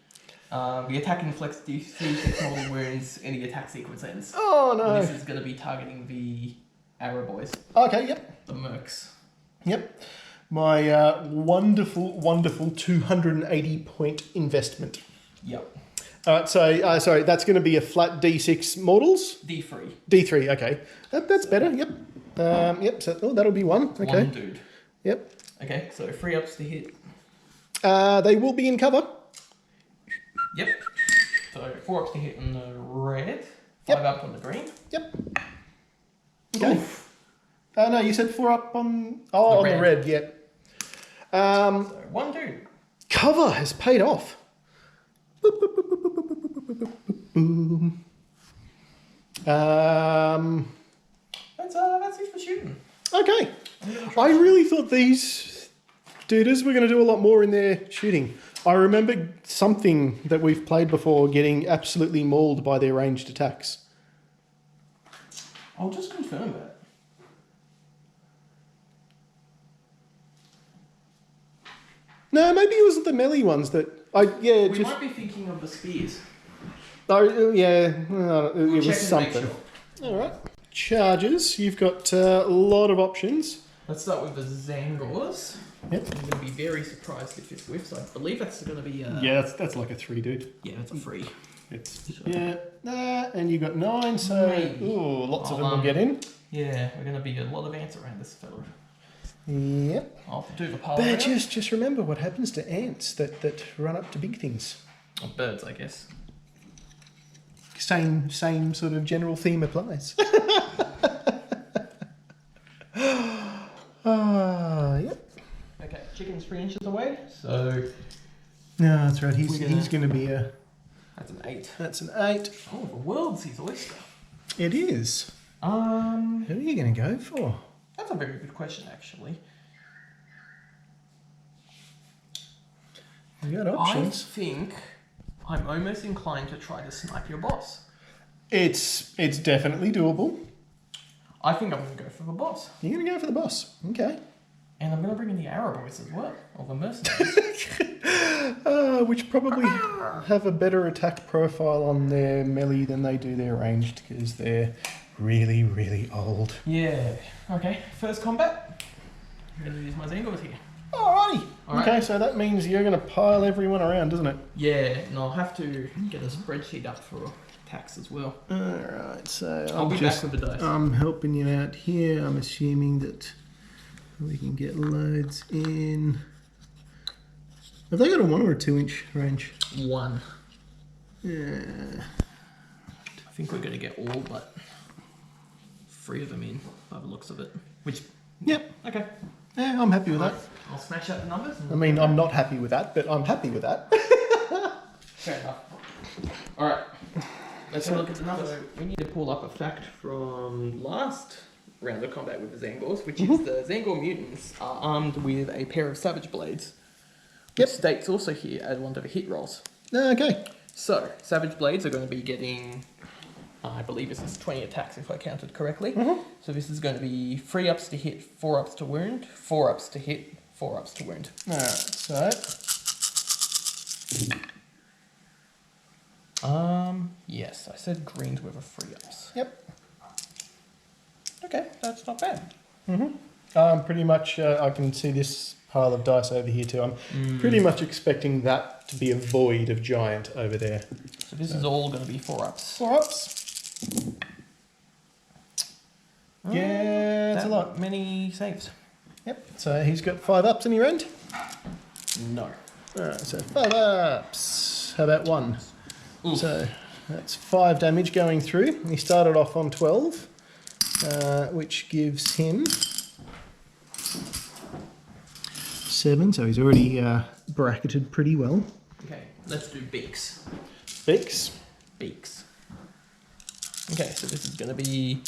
the attack inflicts D6 mortal wounds, any attack sequence ends. Oh no. And this is going to be targeting the arrow boys. Okay, yep. The mercs. Yep. My wonderful 280 point investment. Yep. Alright, so, sorry, that's going to be a flat D6 mortals? D3. D3, okay. That's better, yep. Yep, so that'll be 1, okay. One dude. Yep. Okay, so 3 ups to hit. They will be in cover. Yep. So 4 ups to hit on the red, 5 up on the green. Yep. Okay. No, you said 4 up on... Oh, The on the red, yep. So 1 dude. Cover has paid off. Boom. That's it for shooting. Okay. I really thought these dudes were going to do a lot more in their shooting. I remember something that we've played before getting absolutely mauled by their ranged attacks. I'll just confirm that. No, maybe it was the melee ones that... We might be thinking of the spears. Oh, yeah, it was Check and something. make sure. All right. Charges, you've got a lot of options. Let's start with the Zangors. Yep. I'm going to be very surprised if this whiffs. I believe that's going to be... Yeah, that's like a 3, dude. Yeah, that's a free. It's and you got 9, so lots of them will get in. Yeah, we're going to be a lot of ants around this fella. Yep. I'll do the pile. But just remember what happens to ants that run up to big things. Or birds, I guess. Same sort of general theme applies. Yep. Okay, chicken's 3 inches away, so... No, that's right. He's going to be a... That's an 8. That's an 8. Oh, the world's his oyster. It is. Who are you going to go for? That's a very good question, actually. You got options. I think I'm almost inclined to try to snipe your boss. It's definitely doable. I think I'm going to go for the boss. You're going to go for the boss. Okay. And I'm going to bring in the arrow boys as well, or the mercenaries. Which probably have a better attack profile on their melee than they do their ranged, because they're really, really old. Yeah. Okay, first combat. I'm going to use my Zangors here. Alrighty. Alright. Okay, so that means you're going to pile everyone around, doesn't it? Yeah, and I'll have to get a spreadsheet up for attacks as well. Alright, so I'll be back with the dice. I'm helping you out here. I'm assuming that we can get loads in. Have they got a 1 or a 2-inch range? 1. Yeah. I think we're going to get all but 3 of them in, by the looks of it. Which, Yep. okay. Yeah, I'm happy with that. I'll smash out the numbers. I mean, I'm not happy with that, but I'm happy with that. Fair enough. Alright, let's have a look at the numbers. So we need to pull up a fact from last round of combat with the Zangors, which is the Zangor mutants are armed with a pair of savage blades. Which states also here add 1 to the hit rolls. Okay. So, savage blades are going to be getting, I believe this is 20 attacks if I counted correctly. So this is going to be 3 ups to hit, 4 ups to wound, 4 ups to hit, 4 ups to wound. Alright, so. Yes, I said greens with a 3 ups. Yep. Okay, that's not bad. Pretty much, I can see this pile of dice over here too. I'm pretty much expecting that to be a void of giant over there. So this is all going to be 4 ups. 4 ups. Yeah, that's a lot. Many saves. Yep. So he's got 5 ups in your end. No. Alright, so 5 ups. How about 1? Oof. So that's 5 damage going through. He started off on 12, which gives him 7. So he's already bracketed pretty well. Okay, let's do beaks. Beaks. Beaks. Okay, so this is going to be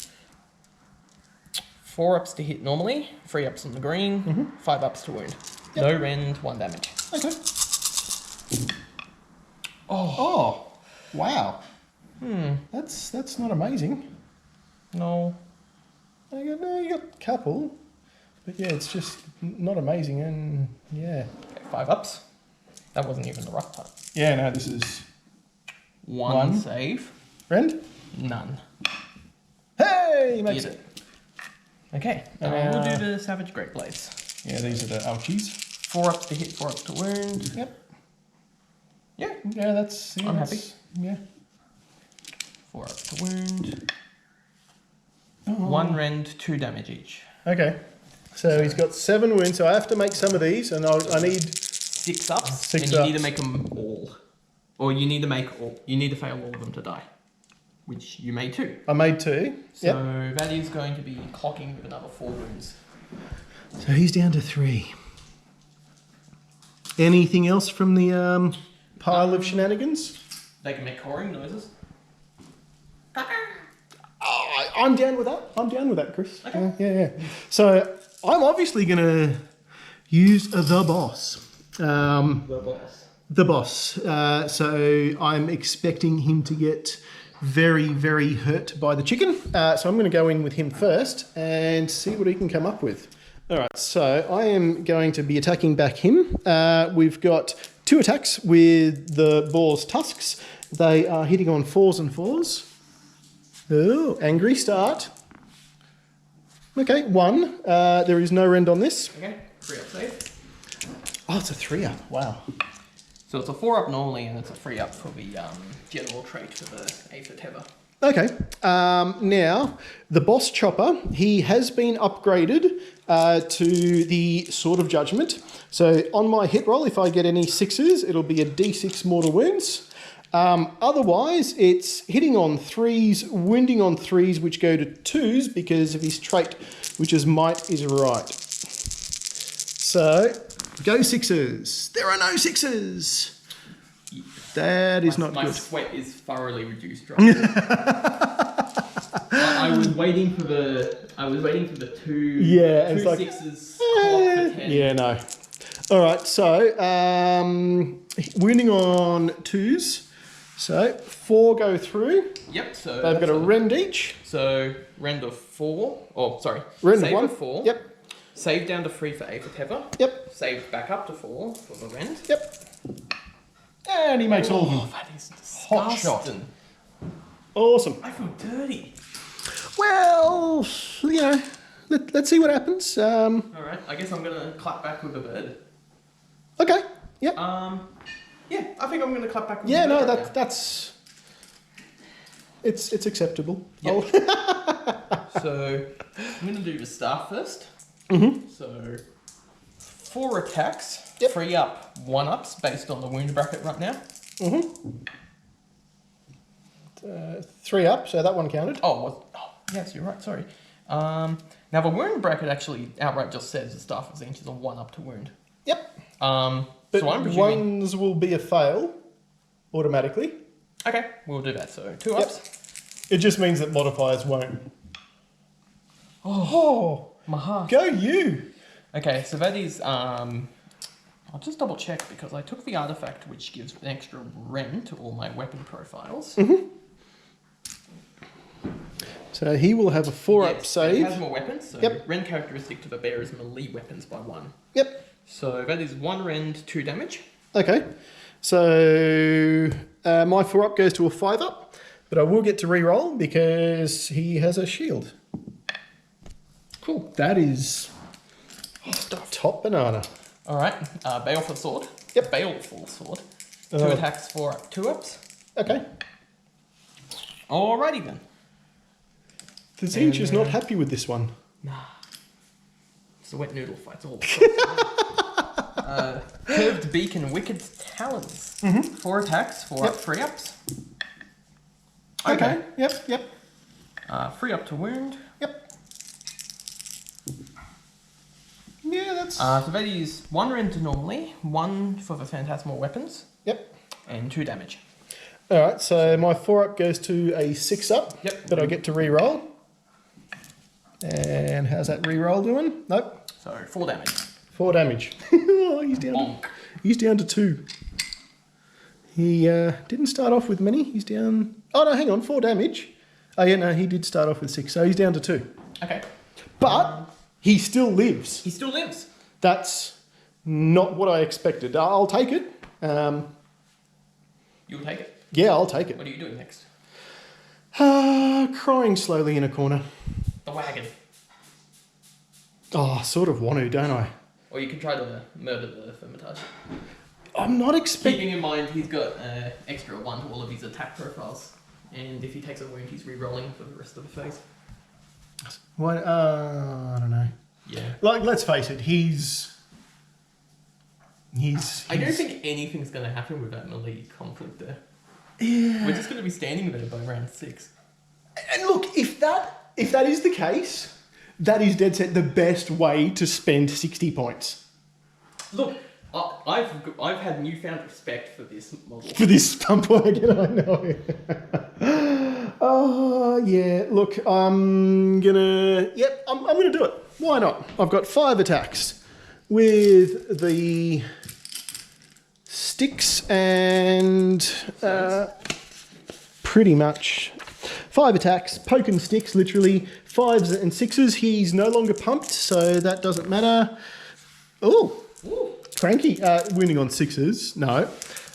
4 ups to hit normally, 3 ups on the green, 5 ups to wound. Yep. No rend, 1 damage. Okay. Oh, wow. That's not amazing. No. You got a couple, but yeah, it's just not amazing, and yeah. Okay, 5 ups. That wasn't even the rough part. Yeah, no, this is 1 save. Rend. None. Hey, he makes Did it. Okay, we'll do the Savage Great Blades. Yeah, these are the ouchies. 4 ups to hit, 4 ups to wound. Yep. Yeah, Yeah, that's. Yeah, I'm that's- Yeah. 4 ups to wound. Oh. 1 rend, 2 damage each. Okay. So he's got 7 wounds, so I have to make some of these, and I need 6 ups, 6 and you need to ups. make them all. Or you need to make all. You need to fail all of them to die. Which you made 2. I made 2. So Yep. that is going to be clocking with another 4 wounds. So he's down to 3. Anything else from the pile of shenanigans? They can make cawing noises. Oh, I'm down with that. I'm down with that, Chris. Okay. Yeah. So I'm obviously going to use the boss. The boss. The boss. So I'm expecting him to get very, very hurt by the chicken. So I'm going to go in with him first and see what he can come up with. All right, so I am going to be attacking back him. We've got 2 attacks with the boar's tusks. They are hitting on 4s and 4s. Oh, angry start. Okay, 1. There is no rend on this. Okay, 3 up save. Oh, it's a 3-up. Wow. So it's a 4 up normally, and it's a 3 up for the general trait for the Aether Tether. Okay, now the boss chopper, he has been upgraded to the Sword of Judgment. So on my hit roll, if I get any 6s, it'll be a d6 mortal wounds. Otherwise, it's hitting on 3s, wounding on 3s, which go to 2s because of his trait, which is Might is Right. So, go 6s. There are no 6s. That is not my good. sweat is thoroughly reduced right now. I was waiting for the two. Yeah, two it's like, sixes. Clock for 10. yeah, no. All right, so wounding on 2s. So 4 go through. Yep. So They've got a rend each. So rend of 4. Oh, sorry. Rend Save of 1. of 4. Yep. Save down to 3 for A for Tether. Yep. Save back up to 4 for the rend. Yep. And he makes all of them. That is Hot shot. disgusting. Awesome. I feel dirty. Well, you know, let's see what happens. All right. I guess I'm gonna clap back with a bird. Okay. Yep. Yeah. I think I'm gonna clap back with Yeah. a bird. No. right now. That's. It's acceptable. Yep. Oh. So I'm gonna do the staff first. Mm-hmm. So 4 attacks. Yep. Free up 1-ups based on the wound bracket right now. Mm-hmm. 3 up, so that one counted. Oh, yes, you're right. Sorry. Now the wound bracket actually outright just says the staff of Tzeentch is a 1-up to wound. Yep. But But I'm presuming. ones will be a fail automatically. Okay, we'll do that. So 2-ups. It just means that modifiers won't. Oh, my heart. Go you! Okay, so that is. I'll just double check because I took the artifact which gives an extra rend to all my weapon profiles. Mm-hmm. So he will have a 4-up Yes, save. It has more weapons. So Yep. rend characteristic to the bearer's melee weapons by 1. Yep. So that is 1 rend, 2 damage. Okay. So my 4-up goes to a 5-up, but I will get to re-roll because he has a shield. Cool. That is top banana. All right, Baleful Sword. Yep. Baleful Sword. 2 Oh. attacks, 4-up, 2-ups. Okay. Alrighty then. The Tzeentch is not happy with this one. Nah. It's a wet noodle fight all the time. Curved Beak and Wicked Talons. Mm-hmm. 4 attacks, 4-up, 3-ups. Okay. Yep. Yep. 3-up to wound. Yep. Yeah, that's. So that is 1 rend to normally, 1 for the Phantasmal weapons, Yep. and 2 damage. All right. So my 4-up goes to a 6-up. Yep. But I get to re-roll. And how's that re-roll doing? Nope. So 4 damage. 4 damage. Oh, he's down. Bonk. He's down to 2. He didn't start off with many. He's down. Oh no, hang on. 4 damage. Oh yeah, no, he did start off with 6, so he's down to 2. Okay. But he still lives. He still lives. That's not what I expected. I'll take it. You'll take it. Yeah, I'll take it. What are you doing next? Crying slowly in a corner. The wagon. Oh, I sort of want to, don't I? Or you can try to murder the Thermitage. I'm not expecting. Keeping in mind he's got extra 1 to all of his attack profiles. And if he takes a wound, he's re-rolling for the rest of the phase. What? I don't know. Yeah. Like, let's face it. He's. I don't think anything's going to happen with that melee conflict there. Yeah. We're just going to be standing there by round 6. And look, if that is the case, that is dead set the best way to spend 60 points. Look, I've had newfound respect for this model. For this pump wagon, I know. Oh, yeah. Look, I'm gonna do it. Why not? I've got 5 attacks with the sticks and pretty much 5 attacks, poking sticks, literally 5s and 6s. He's no longer pumped, so that doesn't matter. Oh, cranky. Wounding on 6s, no.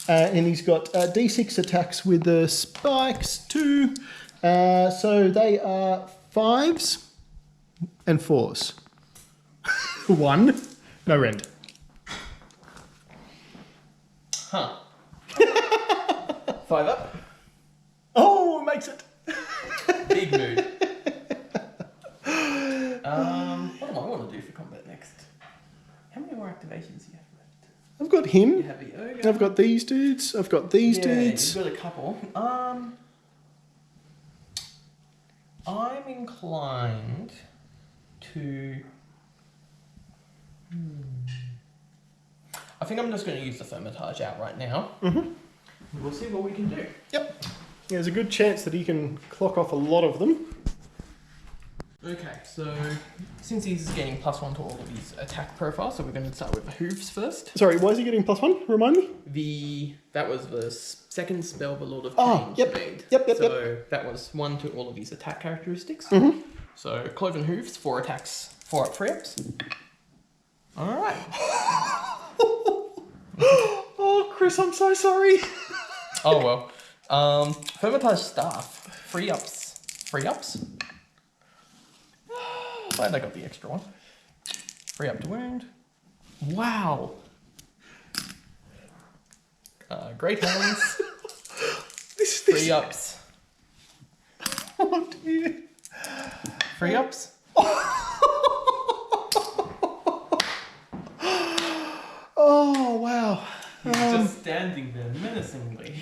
And he's got D6 attacks with the spikes too. So they are 5s and 4s. 1, no rend. Huh. 5 up. Oh, it makes it. Big mood. What do I want to do for combat next? How many more activations do you have left? I've got him. You have the ogre. I've got these dudes. I've got these dudes. You've got a couple. I'm inclined to. I think I'm just going to use the Thermitage out right now. Mm-hmm. We'll see what we can do. Yep. There's a good chance that he can clock off a lot of them. Okay, so since he's getting +1 to all of his attack profile, so we're going to start with the hooves first. Sorry, why is he getting +1? Remind me. That was the second spell the Lord of Change made. So that was 1 to all of his attack characteristics. Mm-hmm. So cloven hooves, 4 attacks, 4 up, 3 ups. All right. Oh, Chris, I'm so sorry. Oh well. Hermitage staff, 3 ups, 3 ups. Glad I got the extra one. 3 up to wound. Wow. Great hands. 3 ups. Oh dear. 3 ups. Oh wow. He's just standing there menacingly.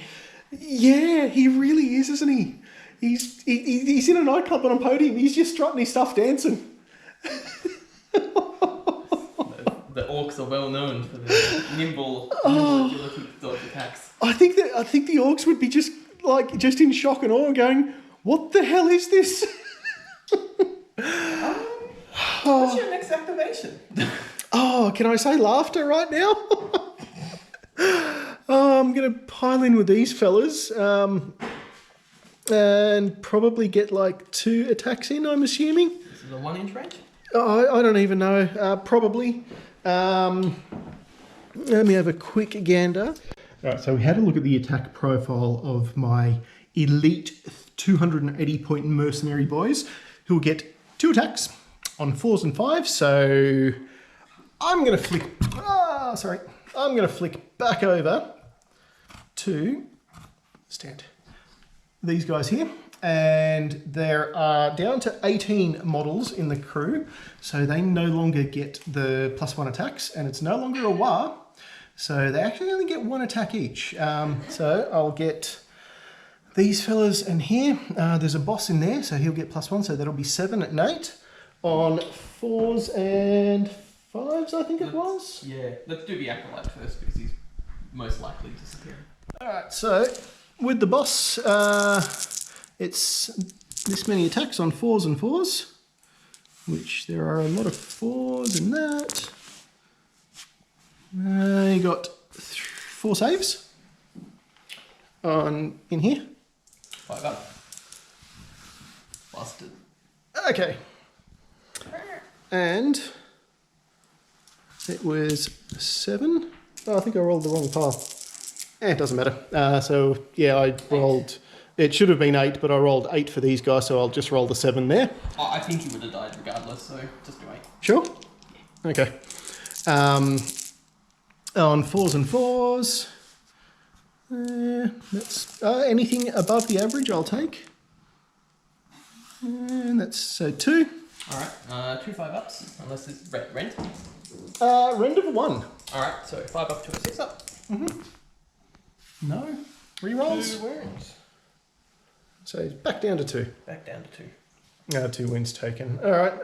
Yeah, he really is, isn't he? He's in a nightclub on a podium. He's just strutting his stuff, dancing. The orcs are well known for their nimble agility to dodge attacks. I think the orcs would be just in shock and awe, going, "What the hell is this?" What's your next activation? Oh, can I say laughter right now? I'm going to pile in with these fellas and probably get 2 attacks in, I'm assuming. This is a 1-inch range? Oh, I don't even know. Probably. Let me have a quick gander. All right, so we had a look at the attack profile of my elite 280-point mercenary boys who will get 2 attacks on 4s and 5s. So I'm going to flick... I'm going to flick back over to these guys here. And there are down to 18 models in the crew, so they no longer get the +1 attacks, and it's no longer a war, so they actually only get 1 attack each. So I'll get these fellas in here. There's a boss in there, so he'll get +1, so that'll be 7 and 8 on 4s and 5s, I think it was. Yeah, let's do the acolyte first because he's most likely disappearing. All right, so with the boss, it's this many attacks on 4s and 4s, which there are a lot of 4s in that. You got 4 saves in here. 5 up. Busted. Okay. And it was 7. Oh, I think I rolled the wrong pile. It doesn't matter. So yeah, I rolled... It should have been 8, but I rolled 8 for these guys, so I'll just roll the 7 there. Oh, I think he would have died regardless, so just do 8. Sure? Okay. On 4s and 4s, that's anything above the average I'll take. And that's so 2. Alright, 2 5 ups, unless it's rend. Rend of a 1. Alright, so 5 up to a 6 up. Mm-hmm. No. Rerolls. 2 wounds. So he's back down to 2. Back down to 2. 2 wins taken. Alright,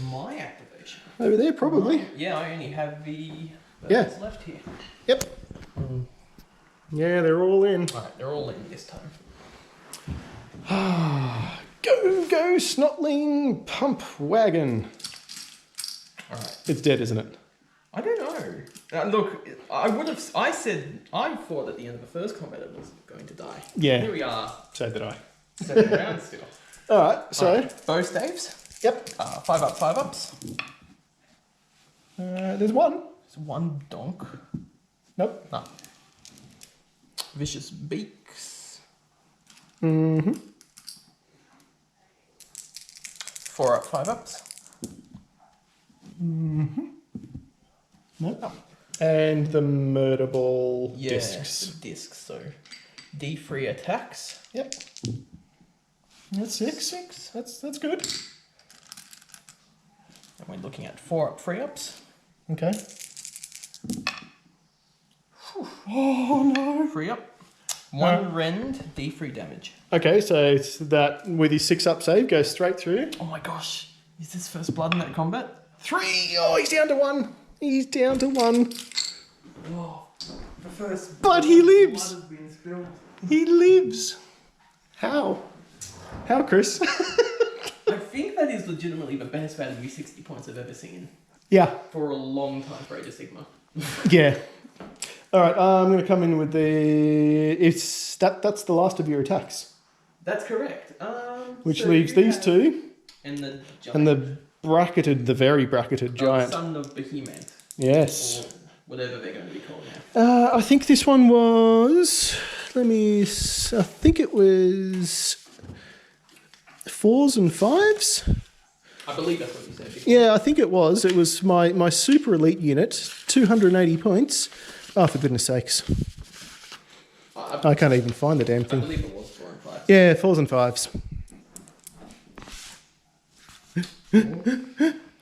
My activation. over there probably. Yeah, I only have the Yeah. left here. Yep. Yeah, they're all in. Alright, they're all in this time. Go, Snotling Pump Wagon. Alright. It's dead, isn't it? I don't know. Look, I thought at the end of the first combat it was going to die. Yeah. Here we are. So did I. Second round still. Alright, so... Alright, bow staves. Yep. 5 up, 5 ups. There's 1. There's 1 donk. Nope. No. Vicious beaks. Mm-hmm. 4 up, 5 ups. Mm-hmm. Nope. Oh. And the murder ball Yeah, discs. the discs, so D3 attacks. Yep. That's 6. That's good. And we're looking at 4 up, 3 ups. Okay. Oh no. 3 up. 1 rend, D3 damage. Okay, so it's that with his 6 up save goes straight through. Oh my gosh. Is this first blood in that combat? 3. Oh, he's down to 1. He's down to 1. Whoa. The first But he lives. blood has been spilled. He lives. How? How, Chris? I think that is legitimately the best value 60 points I've ever seen Yeah. for a long time for Age of Sigmar. Yeah. All right, I'm going to come in with that's the last of your attacks. That's correct. Which so leaves you these have- two And the giant. and the very bracketed giant. Son of Behemoth. Yes. Or whatever they're going to be called now. I think this one was. I think it was 4s and 5s. I believe that's what you said before. Yeah, I think it was. It was my super elite unit, 280 points. Oh, for goodness sakes. I can't even find the damn I thing. believe it was 4 and 5. Yeah, 4s and 5s.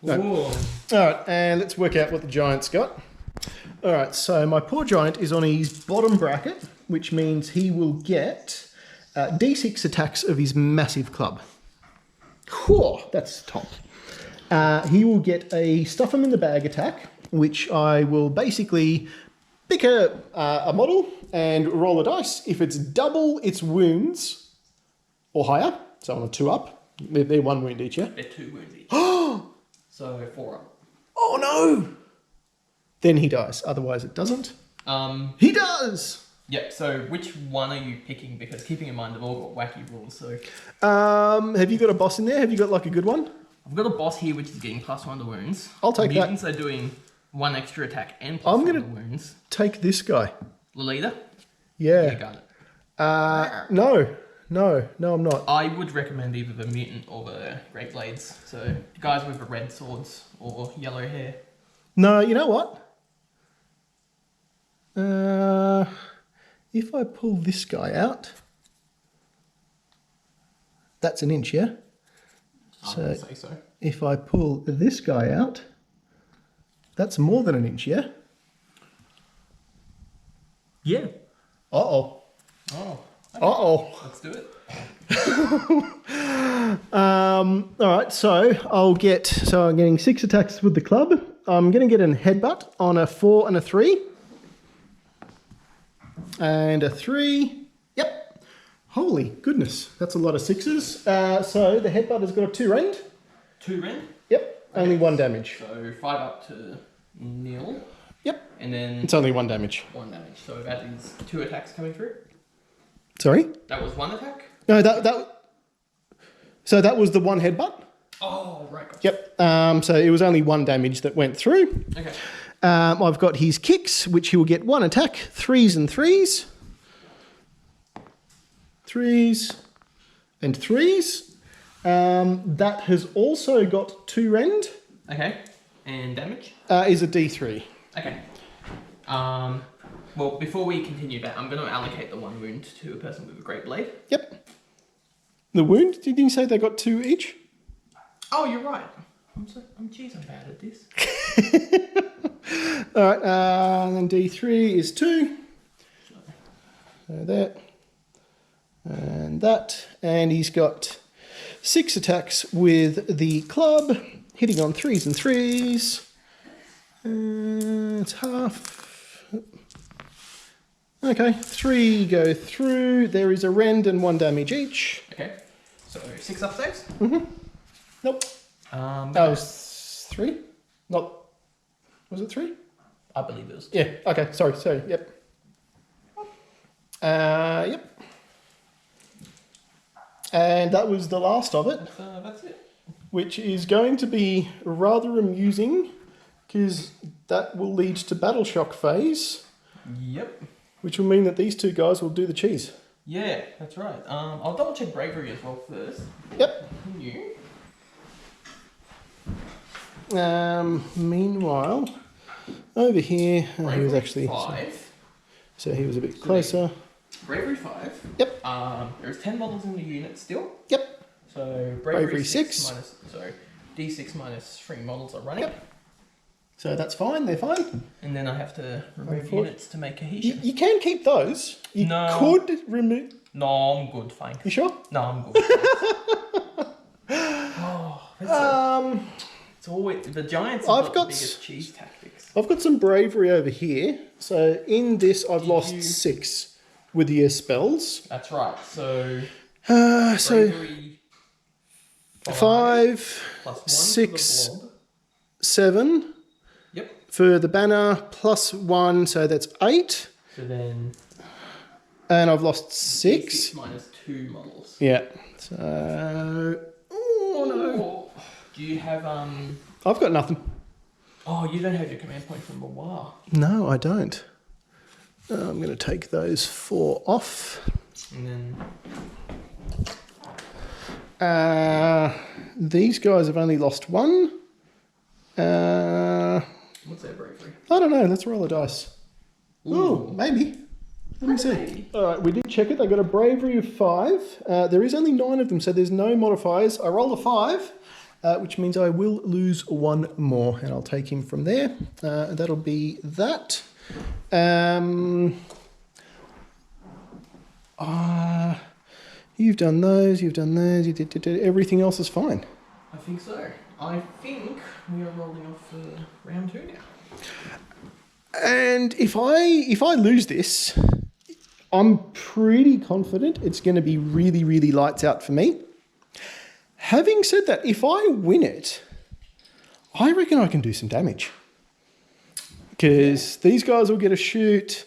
Ooh. All right, and let's work out what the giant's got. All right, so my poor giant is on his bottom bracket, which means he will get D6 attacks of his massive club. Whew, that's top. He will get a stuff him in the bag attack, which I will basically pick a model and roll a dice. If it's double its wounds or higher, so on a 2 up, they're 1 wound each, yeah? They're 2 wounds each. So 4 up. Oh no! Then he dies. Otherwise, it doesn't. He does. Yep. So which one are you picking? Because keeping in mind they've all got wacky rules. So Have you got a boss in there? Have you got like a good one? I've got a boss here which is getting +1 to wounds. I'll take that. Mutants are doing 1 extra attack and I'm +1 gonna- to wounds. Take this guy. Lolita? Yeah. You got it. No, I'm not. I would recommend either the mutant or the Great Blades. So the guys with the red swords or yellow hair. No, you know what? If I pull this guy out, that's an inch, yeah? I So would say so. if I pull this guy out, that's more than an inch, yeah? Yeah. Uh-oh. Oh. Uh-oh. Let's do it. All right, so I'm getting 6 attacks with the club. I'm going to get a headbutt on a 4 and a 3. And a 3. Yep. Holy goodness, that's a lot of 6s. So the headbutt has got a 2 rend. 2 rend. Yep, only 1 damage. So 5 up to nil. Yep, And then it's only 1 damage. 1 damage. So that is 2 attacks coming through. Sorry? That was 1 attack? No, so that was the 1 headbutt. Oh, right. Gotcha. Yep. So it was only 1 damage that went through. Okay. I've got his kicks, which he will get 1 attack, 3s and 3s. 3s and 3s. That has also got 2 rend. Okay. And damage? Is a D3. Okay. Well, before we continue that, I'm going to allocate the 1 wound to a person with a great blade. Yep. The wound, did you say they got 2 each? Oh, you're right. I'm bad at this. All right, and then D3 is 2. So that. And that. And he's got 6 attacks with the club, hitting on 3s and 3s. It's half. Okay, 3 go through. There is a rend and 1 damage each. Okay. So 6 up saves? Nope. That That was 3? Not. Was it 3? I believe it was. Yeah, okay, sorry, yep. Yep. And that was the last of it, That's it. which is going to be rather amusing because that will lead to battle shock phase, Yep. which will mean that these 2 guys will do the cheese. Yeah, that's right. I'll double check bravery as well first. Yep. You. Meanwhile, over here, he was Bravery actually 5. so he was a bit closer. Bravery 5. Yep. There's 10 models in the unit still. Yep. So Bravery 6. minus, so D6 minus 3 models are running. Yep. So that's fine. They're fine. And then I have to remove Unfortunate- units to make cohesion. You can keep those. You No. could remove. No, I'm good, thanks. You sure? No, I'm good. It's always the Giants. Have I've got got the biggest cheese tactics. I've got some bravery over here. So in this, I've Did lost you- 6 with your spells. That's right. So So bravery 5, plus 1 6, for the blob. 7 Yep. for the banner, plus 1, so that's 8. So then And I've lost 6. minus 2 models. Yeah. So, oh no. Do you have I've got nothing. Oh, you don't have your command point from Beauvoir. No, I don't. I'm going to take those 4 off. And then These guys have only lost 1. what's their bravery? I don't know. Let's roll a dice. Oh, maybe. Let me see. Maybe. All right, we did check it. They got a bravery of 5. There is only 9 of them, so there's no modifiers. I roll a 5, which means I will lose 1 more, and I'll take him from there. That'll be that. You've done those. You've done those. You did. Everything else is fine. I think so. I think we are rolling off for round 2 now. And if I lose this, I'm pretty confident it's going to be really, really lights out for me. Having said that, if I win it, I reckon I can do some damage. Because these guys will get a shoot.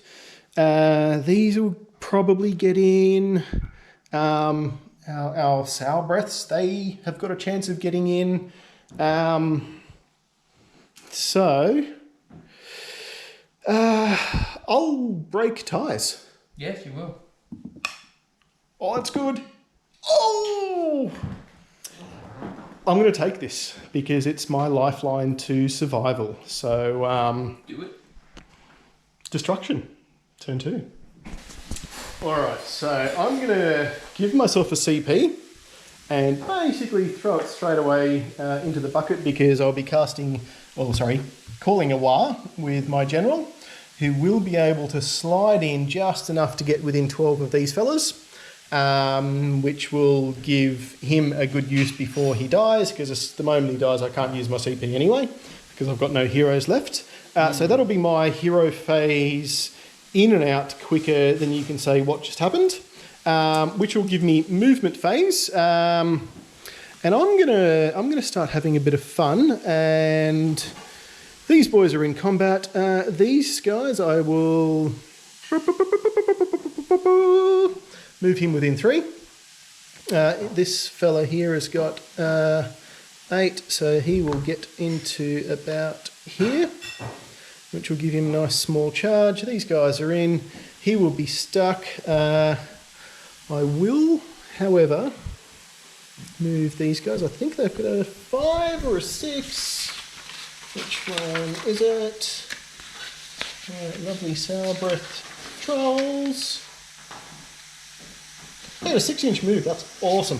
These will probably get in. Our sour breaths, they have got a chance of getting in. I'll break ties. Yes, you will. Oh, that's good. Oh! I'm going to take this because it's my lifeline to survival. So, Do it. destruction. Turn 2. All right, so I'm going to give myself a CP and basically throw it straight away into the bucket because I'll be calling a War with my general, who will be able to slide in just enough to get within 12 of these fellas, which will give him a good use before he dies, because the moment he dies I can't use my CP anyway, because I've got no heroes left. So that'll be my hero phase, in and out quicker than you can say what just happened, which will give me movement phase. And I'm gonna start having a bit of fun, and these boys are in combat. These guys, I will move him within 3. This fella here has got 8, so he will get into about here, which will give him a nice small charge. These guys are in. He will be stuck. I will, however, move these guys. I think they've got a 5 or a 6. Which one is it? Lovely sour breath trolls. They have a 6-inch move. That's awesome.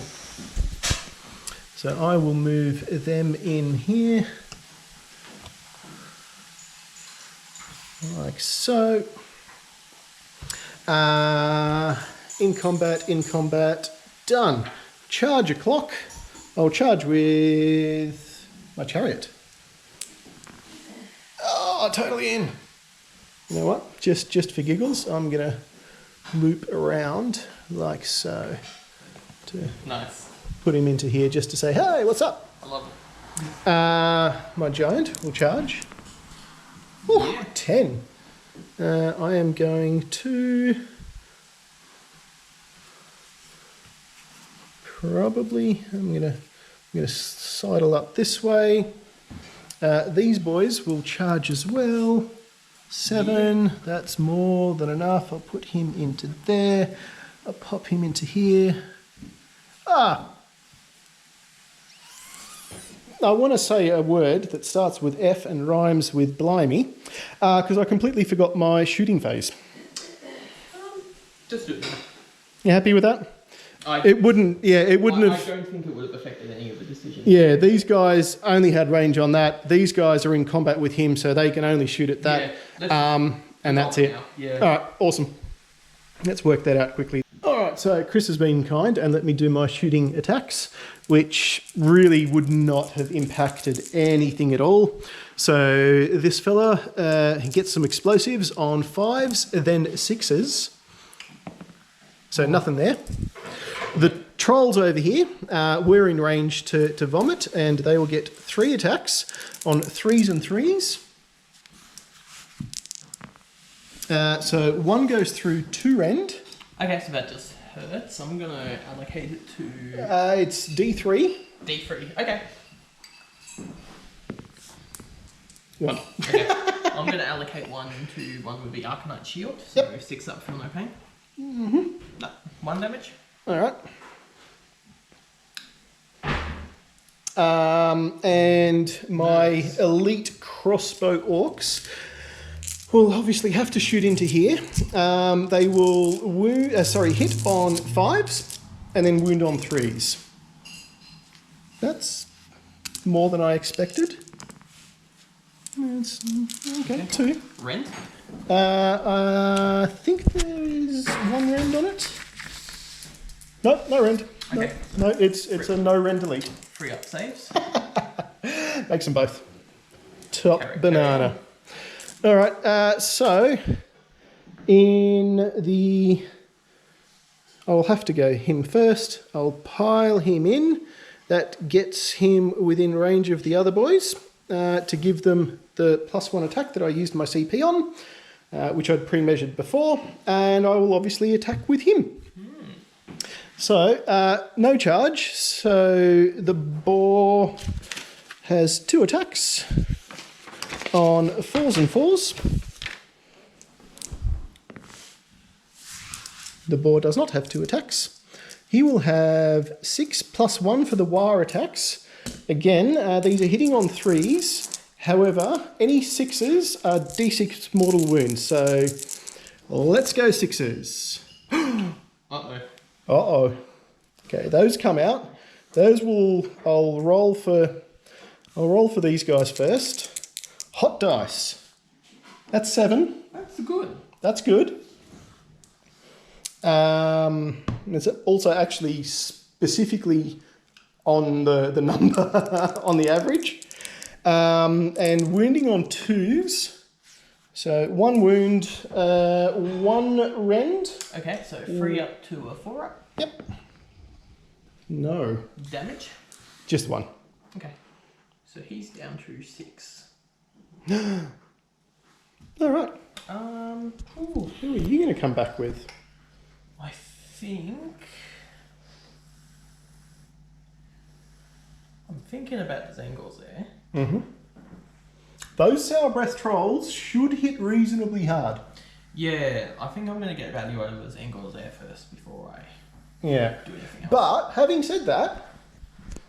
So I will move them in here. Like so. In combat, done. Charge a clock. I'll charge with my chariot. Oh, totally in. You know what? Just for giggles, I'm going to loop around like so to Nice. put him into here just to say, hey, what's up? I love it. My giant will charge. Ooh, Yeah. 10. I am going to probably, I'm gonna sidle up this way. These boys will charge as well. 7, that's more than enough. I'll put him into there. I'll pop him into here. I want to say a word that starts with F and rhymes with blimey, because I completely forgot my shooting phase. Just do it. You happy with that? It wouldn't have... I don't think it would have affected any of the decisions. Yeah, these guys only had range on that. These guys are in combat with him, so they can only shoot at that. Yeah, and that's it. now. Yeah. All right, awesome. Let's work that out quickly. All right, so Chris has been kind and let me do my shooting attacks, which really would not have impacted anything at all. So this fella, he gets some explosives on 5s, then 6s. So nothing there. The trolls over here, we're in range to vomit, and they will get 3 attacks on 3s and 3s. So 1 goes through 2 rend. Okay, so that just hurts. So I'm going to allocate it to... It's D3. D3, okay. 1. Okay. I'm going to allocate 1 to 1 with the Arcanite Shield. So 6 up, feel no pain. No, 1 damage. Alright. And my elite crossbow orcs will obviously have to shoot into here. They will hit on 5s and then wound on 3s. That's more than I expected. It's, okay, 2. Rend? I think there is 1 rend on it. No, no rend. Okay. No, it's a no rend delete. 3 up saves. Makes them both. Top Carry banana. All right, so in the... I'll have to go him first. I'll pile him in. That gets him within range of the other boys to give them the +1 attack that I used my CP on, which I'd pre-measured before, and I will obviously attack with him. So, no charge, so the boar has 2 attacks on 4s and 4s. The boar does not have 2 attacks. He will have 6 + 1 for the wire attacks. Again, these are hitting on 3s. However, any 6s are D6 mortal wounds, so let's go 6s. Uh-oh. Uh-oh. Okay, those come out. Those will... I'll roll for these guys first. Hot dice. That's 7. That's good. That's good. It's also actually specifically on the number on the average. And wounding on 2s. So 1 wound, 1 rend. Okay, so 3 up to a 4 up. Yep. No. Damage? Just 1. Okay. So he's down to 6. All right. Ooh, Who are you going to come back with? I think... I'm thinking about the Zangors there. Mm-hmm. Those sour breath trolls should hit reasonably hard. Yeah, I think I'm going to get value over the Zangors there first before I do anything else. But having said that,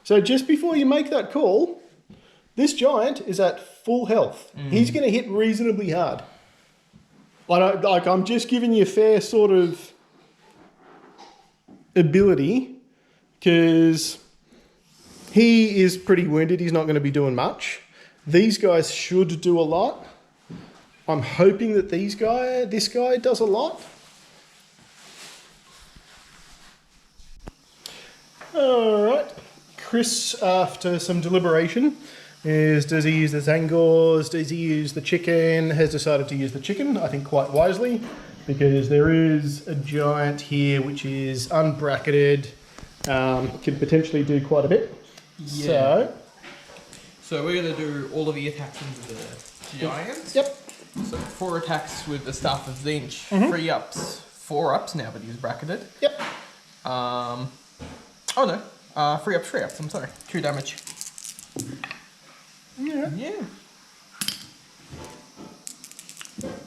so just before you make that call, this giant is at full health. He's going to hit reasonably hard. I'm just giving you a fair sort of ability because he is pretty wounded. He's not going to be doing much. These guys should do a lot. I'm hoping that this guy does a lot. All right. Chris, after some deliberation, does he use the Zangors? Does he use the chicken? Has decided to use the chicken, I think quite wisely, because there is a giant here which is unbracketed, could potentially do quite a bit. Yeah. So we're going to do all of the attacks into the giant. Yep. So 4 attacks with the Staff of Tzeentch. 3 ups, 4 ups now that he's bracketed. Yep. Oh no, 3 ups, I'm sorry. 2 damage. Yeah.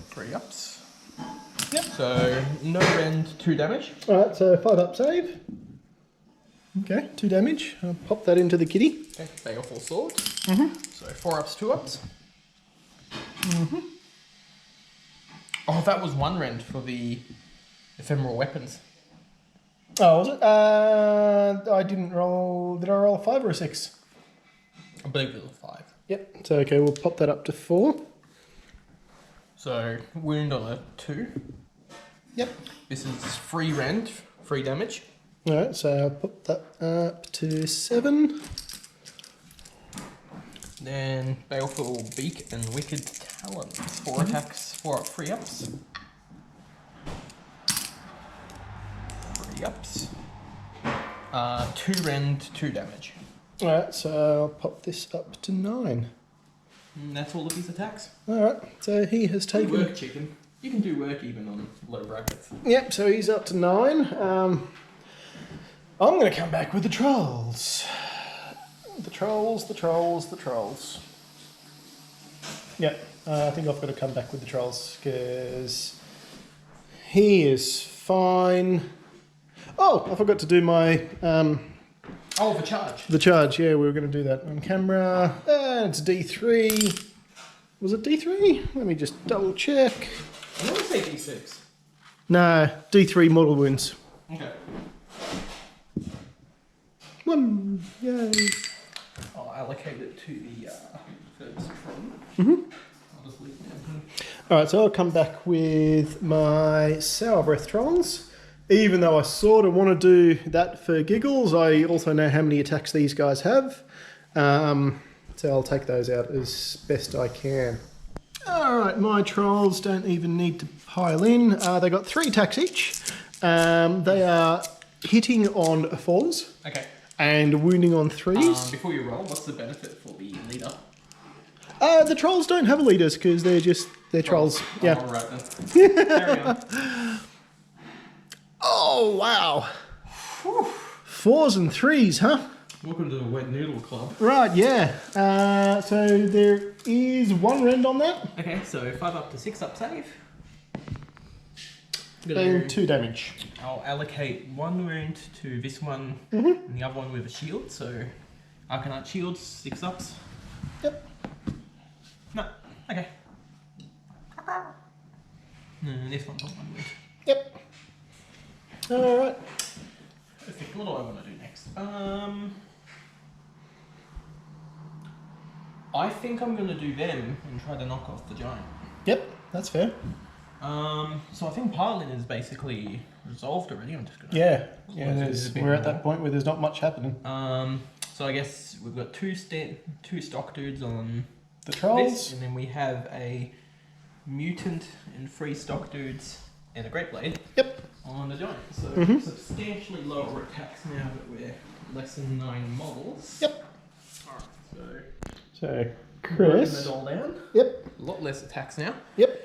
3 ups. Yep. So no rend, 2 damage. All right, so 5 up save. Okay, 2 damage. I'll pop that into the kitty. Okay, Baleful Sword. So 4 ups, 2 ups. Oh, that was 1 rend for the ephemeral weapons. Oh, was it? I didn't roll. Did I roll a 5 or a 6? I believe it was 5. Yep. So okay, we'll pop that up to 4. So wound on a 2. Yep. This is 3 rend, 3 damage. All right, so I'll put that up to 7. Then Baleful Beak and Wicked Talon. 4 attacks, 4 up, 3 ups. 3 ups. 2 rend, 2 damage. Alright, so I'll pop this up to 9. And that's all of his attacks. Alright, so he has taken... Good work, chicken. You can do work even on low brackets. Yep, so he's up to 9. I'm going to come back with the trolls. The trolls. Yep, I think I've got to come back with the trolls because he is fine. Oh, I forgot to do my... the charge. The charge, yeah, we were going to do that on camera. And it's D3. Was it D3? Let me just double check. I want to say D6. No, D3 mortal wounds. Okay. 1, yay. I'll allocate it to the first one. I'll just leave it down here. Alright, so I'll come back with my Sour Breath Trolls. Even though I sort of want to do that for giggles, I also know how many attacks these guys have. So I'll take those out as best I can. Alright, my trolls don't even need to pile in. They got 3 attacks each. They are hitting on 4s. Okay. And wounding on 3s. Before you roll, what's the benefit for the leader? The trolls don't have leaders because they're trolls. Yeah. Oh, right then. Carry on. Oh, wow. 4s and 3s, huh? Welcome to the Wet Noodle Club. Right, yeah. So there is 1 rend on that. Okay, so 5 up to 6 up save. And 2 damage. I'll allocate 1 wound to this one and the other one with a shield. So Arcanite shields, 6 ups. Yep. No, okay. And this one's on 1 wound. Yep. Alright. Perfect. What do I want to do next? I think I'm going to do them and try to knock off the giant. Yep, that's fair. So I think Parlin is basically resolved already. I'm just going to... Yeah, Close we're at that point where there's not much happening. So I guess we've got two stock dudes on The trolls. this, and then we have a mutant and 3 stock dudes and a great blade. Yep. On the giant. So substantially lower attacks now that we're less than 9 models. Yep. Alright, So, Writing Chris. it all down. Yep. A lot less attacks now. Yep.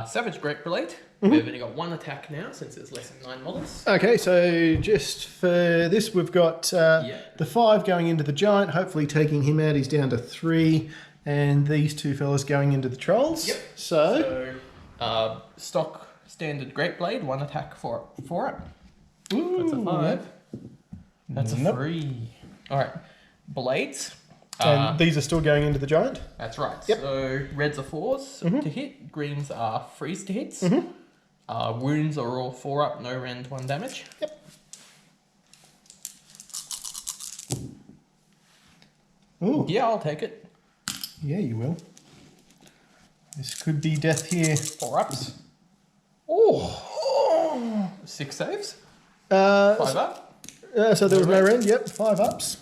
Savage Great Blade. We've only got 1 attack now since there's less than 9 models. Okay, so just for this, we've got the 5 going into the giant, hopefully taking him out. He's down to 3. And these 2 fellas going into the trolls. Yep. So stock standard Great Blade, 1 attack for it. ooh, That's a 5. yep. That's a 3. Alright. Blades. And these are still going into the giant? That's right. Yep. So reds are 4s to hit, greens are 3s to hits. Wounds are all 4 up, no rend, 1 damage. Yep. Ooh. Yeah, I'll take it. Yeah, you will. This could be death here. 4 ups. Oh! 6 saves. 5 up. So there was no rend. rend. Yep, 5 ups.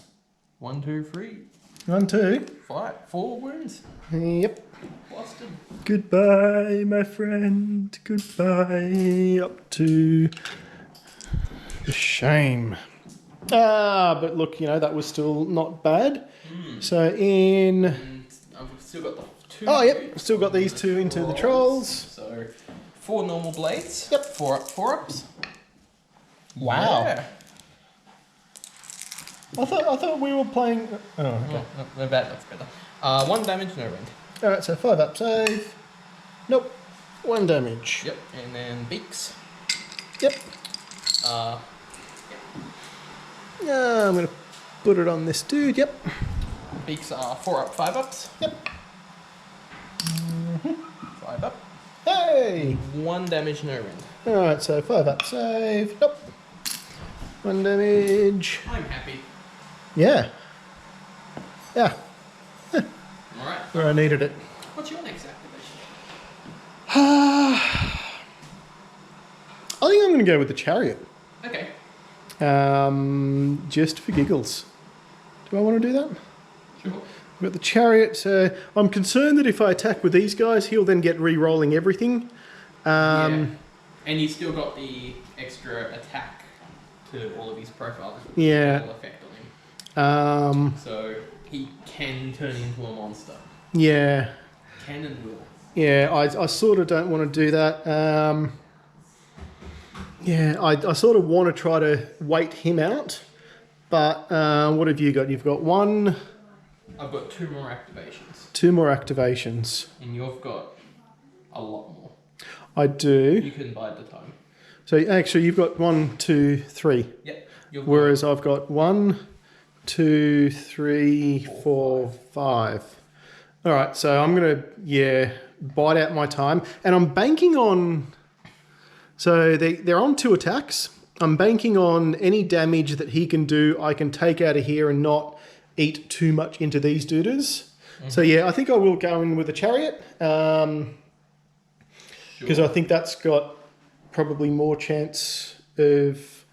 1, 2, 3. 1, 2. 4 wounds. Yep. Busted. Goodbye, my friend. Goodbye. Up to the shame. But look, that was still not bad. So in... And I've still got the 2. Oh, yep. Still got these 2 into the trolls. So 4 normal blades. Yep. 4 ups. Wow. Yeah. I thought we were playing... Oh, okay. No, that's better. 1 damage, no rend. Alright, so 5 up save. Nope. 1 damage. Yep, and then beaks. Yep. Uh, I'm going to put it on this dude. Yep. beaks are 4 up, 5 ups. Yep. 5 up. Hey! 1 damage, no rend. Alright, so 5 up save. Nope. 1 damage. I'm happy. Yeah. Yeah. Alright. Where I needed it. What's your next activation? I think I'm going to go with the chariot. Okay. Just for giggles. Do I want to do that? Sure. I've got the chariot. So I'm concerned that if I attack with these guys, he'll then get re-rolling everything. Yeah. And you still got the extra attack to all of his profiles. Yeah. Will effect on him. Um, So he can turn into a monster. yeah. Can and will. Yeah, I sort of don't want to do that. Yeah, I sort of want to try to wait him out. But what have you got? You've got one... I've got 2 more activations. 2 more activations. And you've got a lot more. I do. You can bide the time. So actually you've got 1, 2, 3. Yep. Whereas I've got 1, 2, 3, 4, 5. All right, so I'm going to, bide out my time. And I'm banking on... So they're on 2 attacks. I'm banking on any damage that he can do, I can take out of here and not eat too much into these dudes. Mm-hmm. So yeah, I think I will go in with a chariot. Because I think that's got probably more chance of,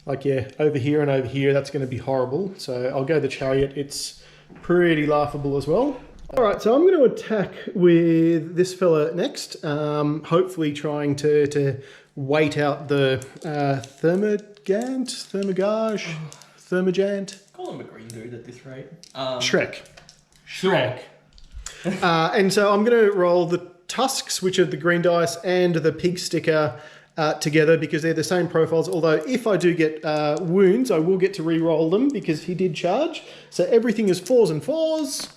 over here and over here, that's going to be horrible. So I'll go the chariot. It's pretty laughable as well. All right, so I'm going to attack with this fella next, hopefully trying to wait out the Thermagant. Call him a green dude at this rate. Shrek. Shrek. And so I'm going to roll the tusks, which are the green dice, and the pig sticker together because they're the same profiles. Although if I do get wounds, I will get to re-roll them because he did charge. So everything is 4s and 4s.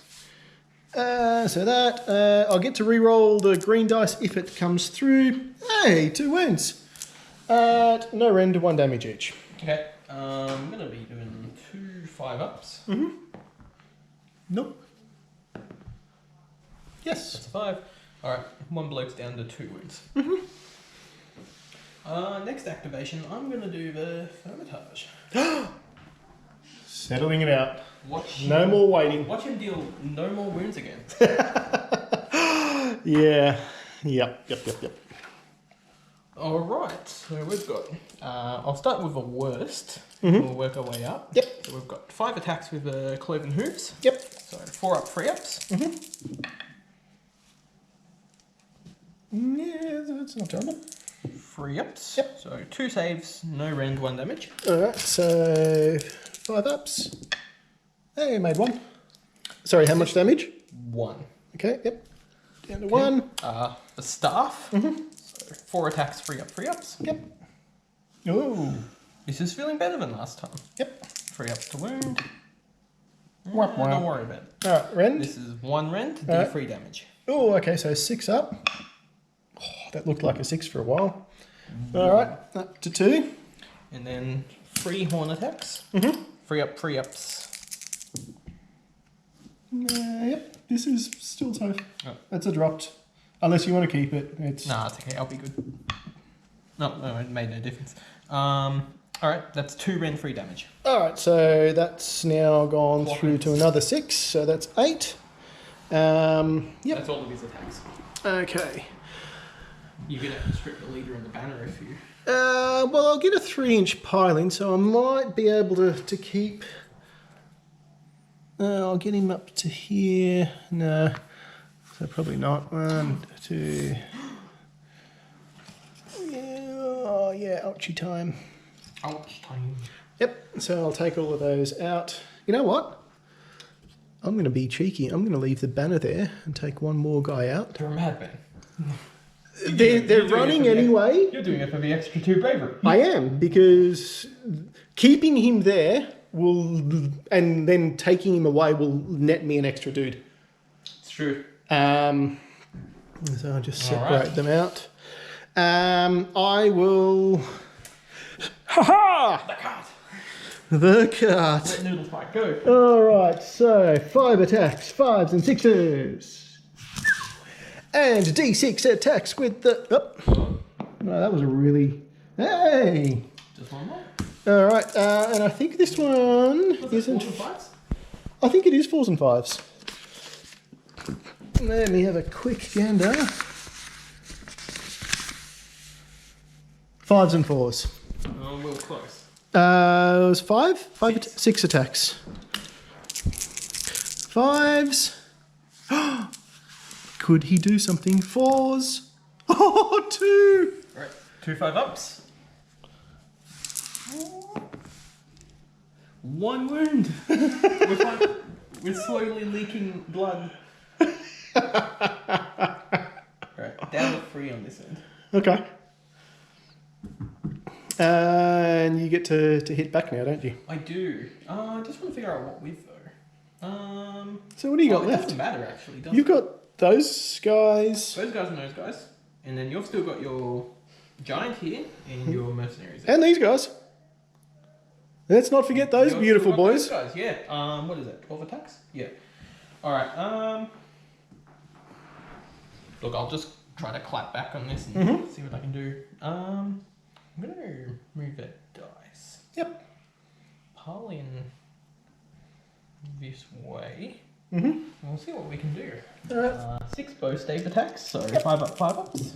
So that, I'll get to re-roll the green dice if it comes through. Hey, 2 wins. No rend, 1 damage each. Okay, I'm going to be doing 2 5-ups. Mm-hmm. Nope. Yes. That's a 5. Alright, 1 bloke's down to 2 wounds. Mm-hmm. Next activation, I'm going to do the Thermitage. Settling it out. No more waiting. Watch him deal no more wounds again. Yeah. Yep. Alright, so we've got... I'll start with the worst. Mm-hmm. We'll work our way up. Yep. So we've got 5 attacks with cloven hooves. Yep. So 4 up, 3 ups. Mm-hmm. Yeah, that's not terrible. 3 ups. Yep. So 2 saves, no rend, 1 damage. Alright, so 5 ups. Hey, made 1. Sorry, how much damage? 1. Okay, yep. Down to 1. The staff. Mm-hmm. So 4 attacks, 3 up, 3 ups. Yep. Ooh. This is feeling better than last time. Yep. 3 ups to wound. Wap, wap. Don't worry about it. Alright, rend. This is 1 rend, Alright. D3 damage. Oh, okay, so 6 up. Oh, that looked like a 6 for a while. Alright, up to 2. And then 3 horn attacks. Mm-hmm. 3 up, 3 ups. Yep, this is still safe. Oh. That's a dropped. Unless you want to keep it. It's... Nah, it's okay, I'll be good. No, it made no difference. Alright, that's 2 rend, 3 damage. Alright, so that's now gone Clock through to hits. another 6, so that's 8. Yep. That's all of his attacks. Okay. You're going to strip the leader and the banner if you... Well, I'll get a 3-inch piling, so I might be able to keep... I'll get him up to here. No, so probably not. 1, 2... Yeah, ouchie time. Ouch time. Yep, so I'll take all of those out. You know what? I'm going to be cheeky. I'm going to leave the banner there and take 1 more guy out. You're a madman. They're running anyway. You're doing it for the extra 2 bravery. I am, because keeping him there will, and then taking him away will net me an extra dude. It's true. So I'll just separate right. them out. I will... Ha-ha! The cart. The cart. Let Noodles fight go. Alright, so 5 attacks, 5s and 6s. And D6 attacks with the... Oh, no, that was a really... Hey! Just 1 more. Alright, and I think this one isn't... 4s and 5s? I think it is 4s and 5s. Let me have a quick gander. 5s and 4s. Oh, we're close. It was 6 attacks. 5s. Could he do something? 4s. Oh, 2. Right, 2 5-ups. 1 wound. We're slowly leaking blood. Alright, down to 3 on this end. Okay. And you get to hit back now, don't you? I do. I just want to figure out what with though. So what do you got it left? Doesn't matter actually. Doesn't You've got those guys. those guys and those guys, and then you've still got your giant here and your mercenaries. And these guys. Let's not forget those You've beautiful still got boys. those guys, yeah. What is it? 12 attacks? Yeah. All right. Look, I'll just try to clap back on this and see what I can do. I'm gonna move that dice. Yep. Pile in this way. Mm-hmm. We'll see what we can do. All right. 6 bow stave attacks, so 5 up, 5 ups.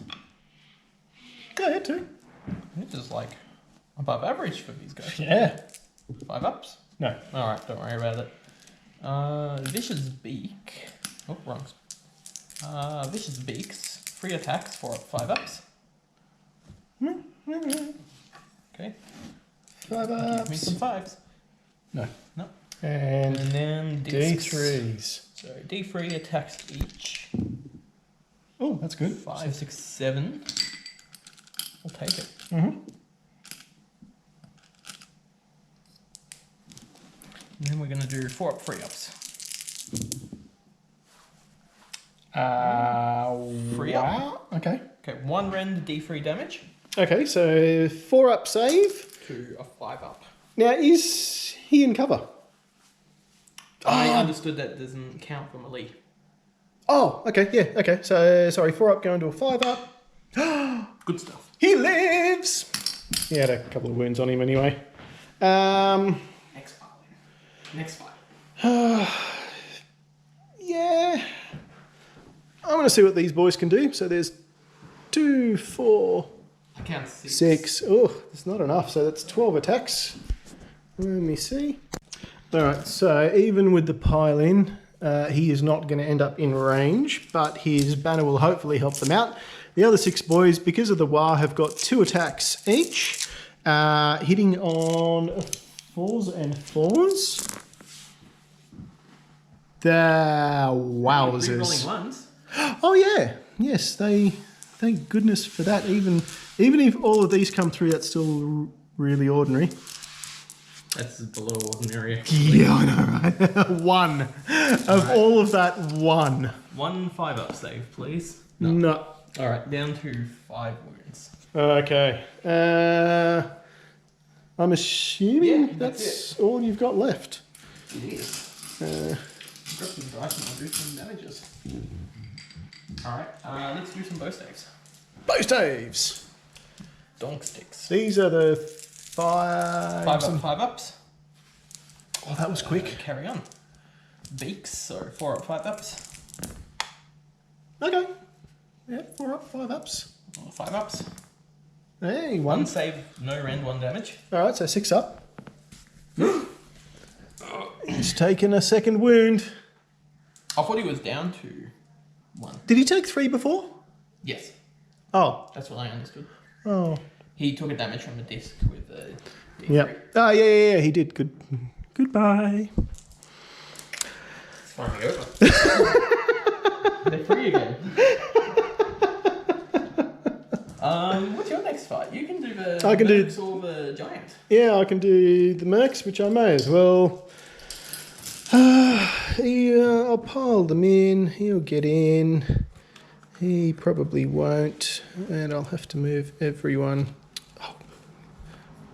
Go ahead too. This is like above average for these guys. Yeah. 5 ups? No. Alright, don't worry about it. Vicious Beak. Oh, wrong. Vicious Beaks. 3 attacks, 4 up, 5 ups. Okay. 5 Give me ups. some 5s. No. No. And And then discs. D3s. So D3 attacks each. Oh, that's good. 5, 6, 7. I'll take it. Mm-hmm. And then we're going to do 4 up, 3 ups. 3 up. Wow. Okay. Okay, 1 rend D3 damage. Okay, so 4 up save. To a 5 up. Now, is he in cover? I understood that doesn't count for melee. Oh, okay, yeah, okay. So, sorry, 4 up going to a 5 up. Good stuff. He lives! He had a couple of wounds on him anyway. Next fight. Next fight. Yeah. I'm going to see what these boys can do. So there's 2, 4, I count 6. 6. Oh, it's not enough. So that's 12 attacks. Let me see. All right, so even with the pile in, he is not going to end up in range, but his banner will hopefully help them out. The other 6 boys, because of the WA, have got 2 attacks each, hitting on 4s and 4s. The wowzers. Rerolling ones. Oh yeah, yes. Thank goodness for that. Even if all of these come through, that's still really ordinary. That's below ordinary. Yeah, I know, right? One of all of that, one. 1 5 up save, please. No. All right, down to 5 wounds. Okay. I'm assuming Yeah, that's all you've got left. It is. Drop some dice and I'll do some damages. Alright, let's do some bow staves. Bow staves. Donk sticks. These are the 5. 5 up, 5 ups. Oh, that was quick. Carry on. Beaks, so 4 up, 5 ups. Okay. Yeah, 4 up, 5 ups. 5 ups. Hey, 1 1. save, no rend, 1 damage. All right, so 6 up. He's taken a 2nd wound. I thought he was down to 1. Did he take 3 before? Yes, Oh. that's what I understood. Oh. He took a damage from the disc with a D3. Yep. Oh, yeah, he did. Good. Goodbye. It's finally over. They're free again. What's your next fight? You can do the I can do- Mercs or the giant. Yeah, I can do the mercs, which I may as well. I'll pile them in. He'll get in. He probably won't. And I'll have to move everyone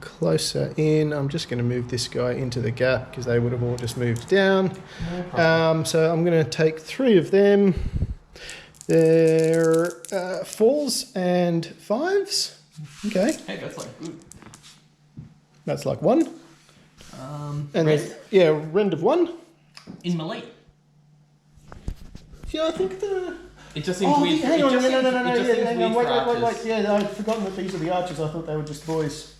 closer in. I'm just going to move this guy into the gap because they would have all just moved down. No problem. So I'm going to take 3 of them. They're 4s and 5s. Okay, Hey, that's like good. that's like 1. And then, Rest yeah, rend of 1. in melee. Yeah, I think the... It just seems Oh, weird. hang on, no, It yeah, just seems hang on, weird for wait. archers. Yeah, I'd forgotten that these are the archers. I thought they were just boys.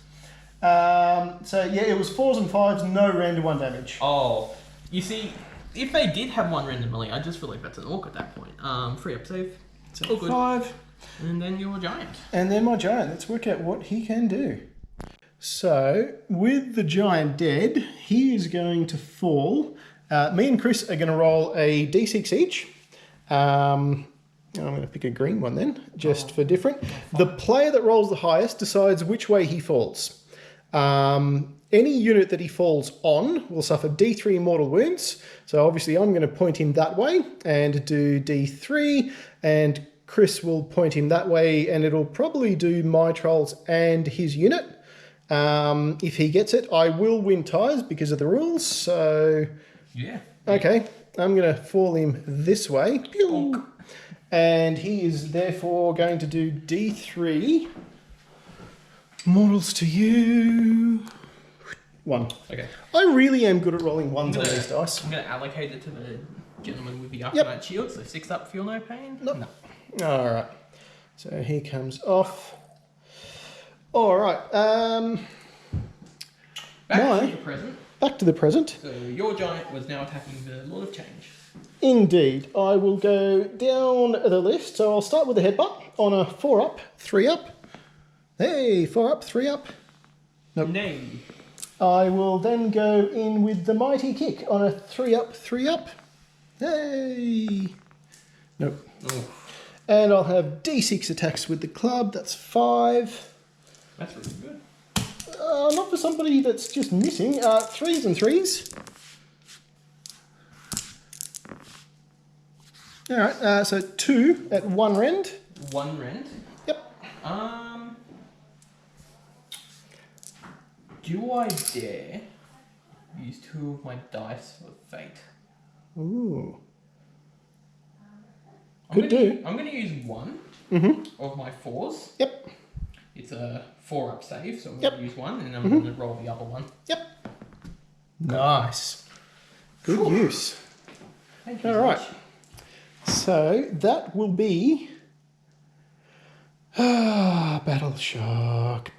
So, yeah, it was 4s and 5s, no rend, 1 damage. Oh, you see, if they did have 1 random melee, I just feel like that's an orc at that point. 3 up save. So all good. 5. And then you're a giant. And then my giant. Let's work out what he can do. So, with the giant dead, he is going to fall. Me and Chris are going to roll a d6 each. I'm going to pick a green one then, just for different. The player that rolls the highest decides which way he falls. Any unit that he falls on will suffer D3 mortal wounds. So obviously I'm going to point him that way and do D3, and Chris will point him that way, and it'll probably do my trolls and his unit. If he gets it, I will win ties because of the rules. So yeah. Okay, I'm going to fall him this way. Pew! And he is therefore going to do D3 mortals to you. 1. Okay. I really am good at rolling ones on these dice. I'm going to allocate it to the gentleman with the Arcanite shield, so 6 up, feel no pain? Nope. No. Alright. So he comes off. Alright. Back to the present. Back to the present. So your giant was now attacking the Lord of Change. Indeed. I will go down the list. So I'll start with the headbutt on a 4 up, 3 up. Hey, 4 up, 3 up. Nope. Nay. I will then go in with the mighty kick on a 3 up, 3 up. Hey. Nope. Oh. And I'll have D6 attacks with the club. That's 5. That's really good. Not for somebody that's just missing. 3s and 3s. Alright, so 2 at 1 rend. 1 rend? Yep. Do I dare use 2 of my dice for fate? Ooh. I'm Could do. I'm going to use 1 of my 4s. Yep. It's a 4 up save, so I'm Yep. going to use 1 and I'm going to roll the other one. Yep. Nice. Good use. Thank you. Alright. So that will be Battle Shock,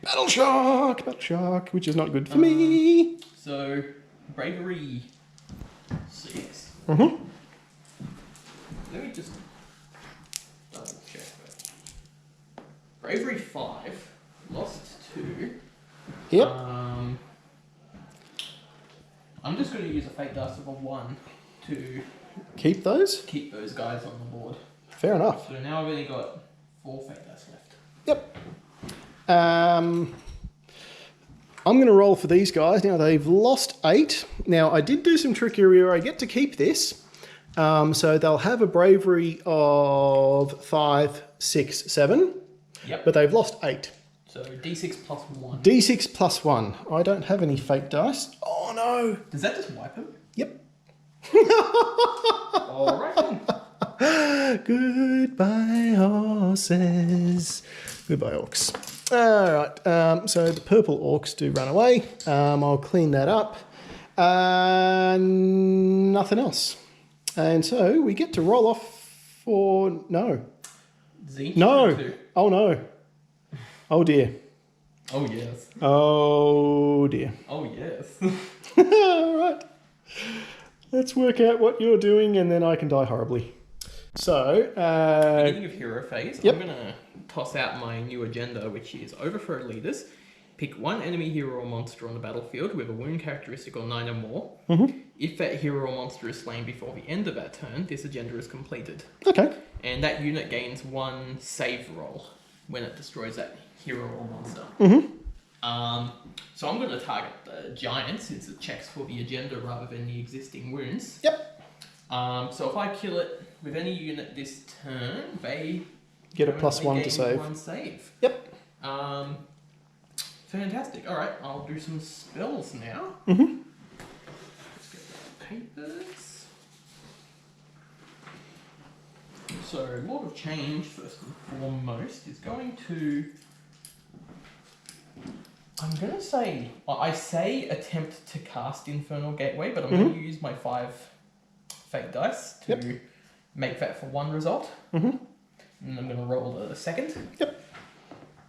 which is not good for me. So bravery 6. Mm-hmm. Let me just double check that. Bravery 5, lost 2. Yep. I'm just going to use a fate dice of a 1 to Keep those. keep those guys on the board. Fair enough. So now I've only got 4 fate dice left. Yep. I'm going to roll for these guys. Now they've lost 8. Now I did do some trickery where I get to keep this. So they'll have a bravery of 5, 6, 7. Yep. But they've lost 8. So D6 plus 1. D6 plus 1. I don't have any fate dice. Oh no. Does that just wipe him? Yep. Alright then. Goodbye horses. Goodbye orcs. Alright, so the purple orcs do run away. I'll clean that up. Nothing else. And so we get to roll off for... No. Tzeentch No. 2. Oh no. Oh dear. Oh yes. Oh dear. Oh yes. Alright. Let's work out what you're doing and then I can die horribly. So, Beginning of hero phase, Yep. I'm going to toss out my new agenda, which is overthrow leaders. Pick 1 enemy hero or monster on the battlefield with a wound characteristic of 9 or more. If that hero or monster is slain before the end of that turn, this agenda is completed. okay. And that unit gains 1 save roll when it destroys that hero or monster. So I'm going to target the giant since it checks for the agenda rather than the existing wounds. Yep. So if I kill it with any unit this turn, they Get a plus 1 to gain save. 1 save. Yep. Fantastic. All right, I'll do some spells now. Mm-hmm. Let's get the papers. So Lord of Change, first and foremost, is going to... I'm going to say... Well, I say attempt to cast Infernal Gateway, but I'm going to use my 5 fate dice to make that for 1 result. And I'm going to roll the second. Yep.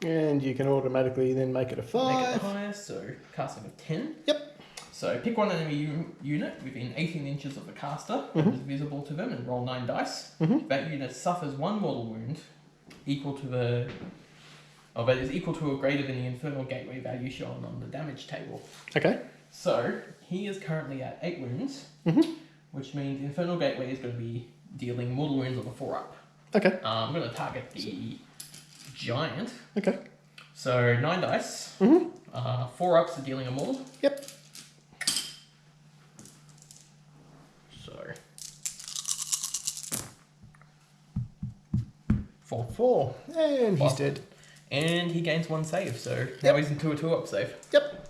And you can automatically then make it a 5. Make it the highest, so casting of 10. Yep. So pick 1 enemy unit within 18 inches of the caster that is visible to them and roll 9 dice. If that unit suffers 1 mortal wound equal to the of it is equal to or greater than the Infernal Gateway value shown on the damage table. Okay. So, he is currently at 8 wounds, which means Infernal Gateway is going to be dealing mortal wounds on the 4-up. Okay. I'm going to target the Giant. Okay. So, 9 dice. 4-ups are dealing a mortal. Yep. So, 4. And he's dead. And he gains 1 save, so now he's into a 2-up save. Yep.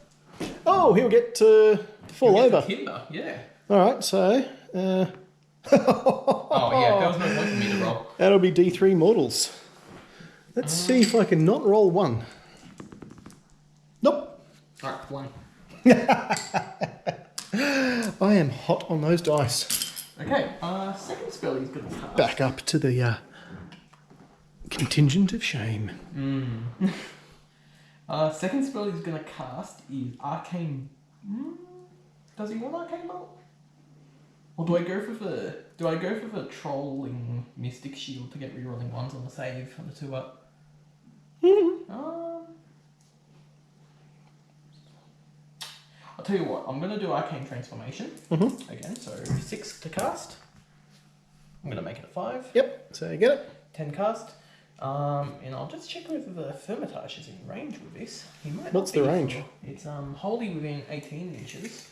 Oh, he'll get to fall over. Timber, yeah. Alright, so... Oh yeah, there was no point for me to roll. That'll be D3 mortals. Let's see if I can not roll 1. Nope. Alright, 1. I am hot on those dice. Okay, second spell he's going to cast. Back up to the contingent of shame. Second spell he's going to cast is Arcane... Does he want Arcane Bolt? Or do I go for the Trolling Mystic Shield to get rerolling 1s on the save on the 2-up? I'll tell you what, I'm going to do Arcane Transformation again, so 6 to cast. I'm going to make it a 5. Yep, so you get it. 10 cast. And I'll just check whether the Thermitage is in range with this. He might What's not the be, range? It's wholly within 18 inches.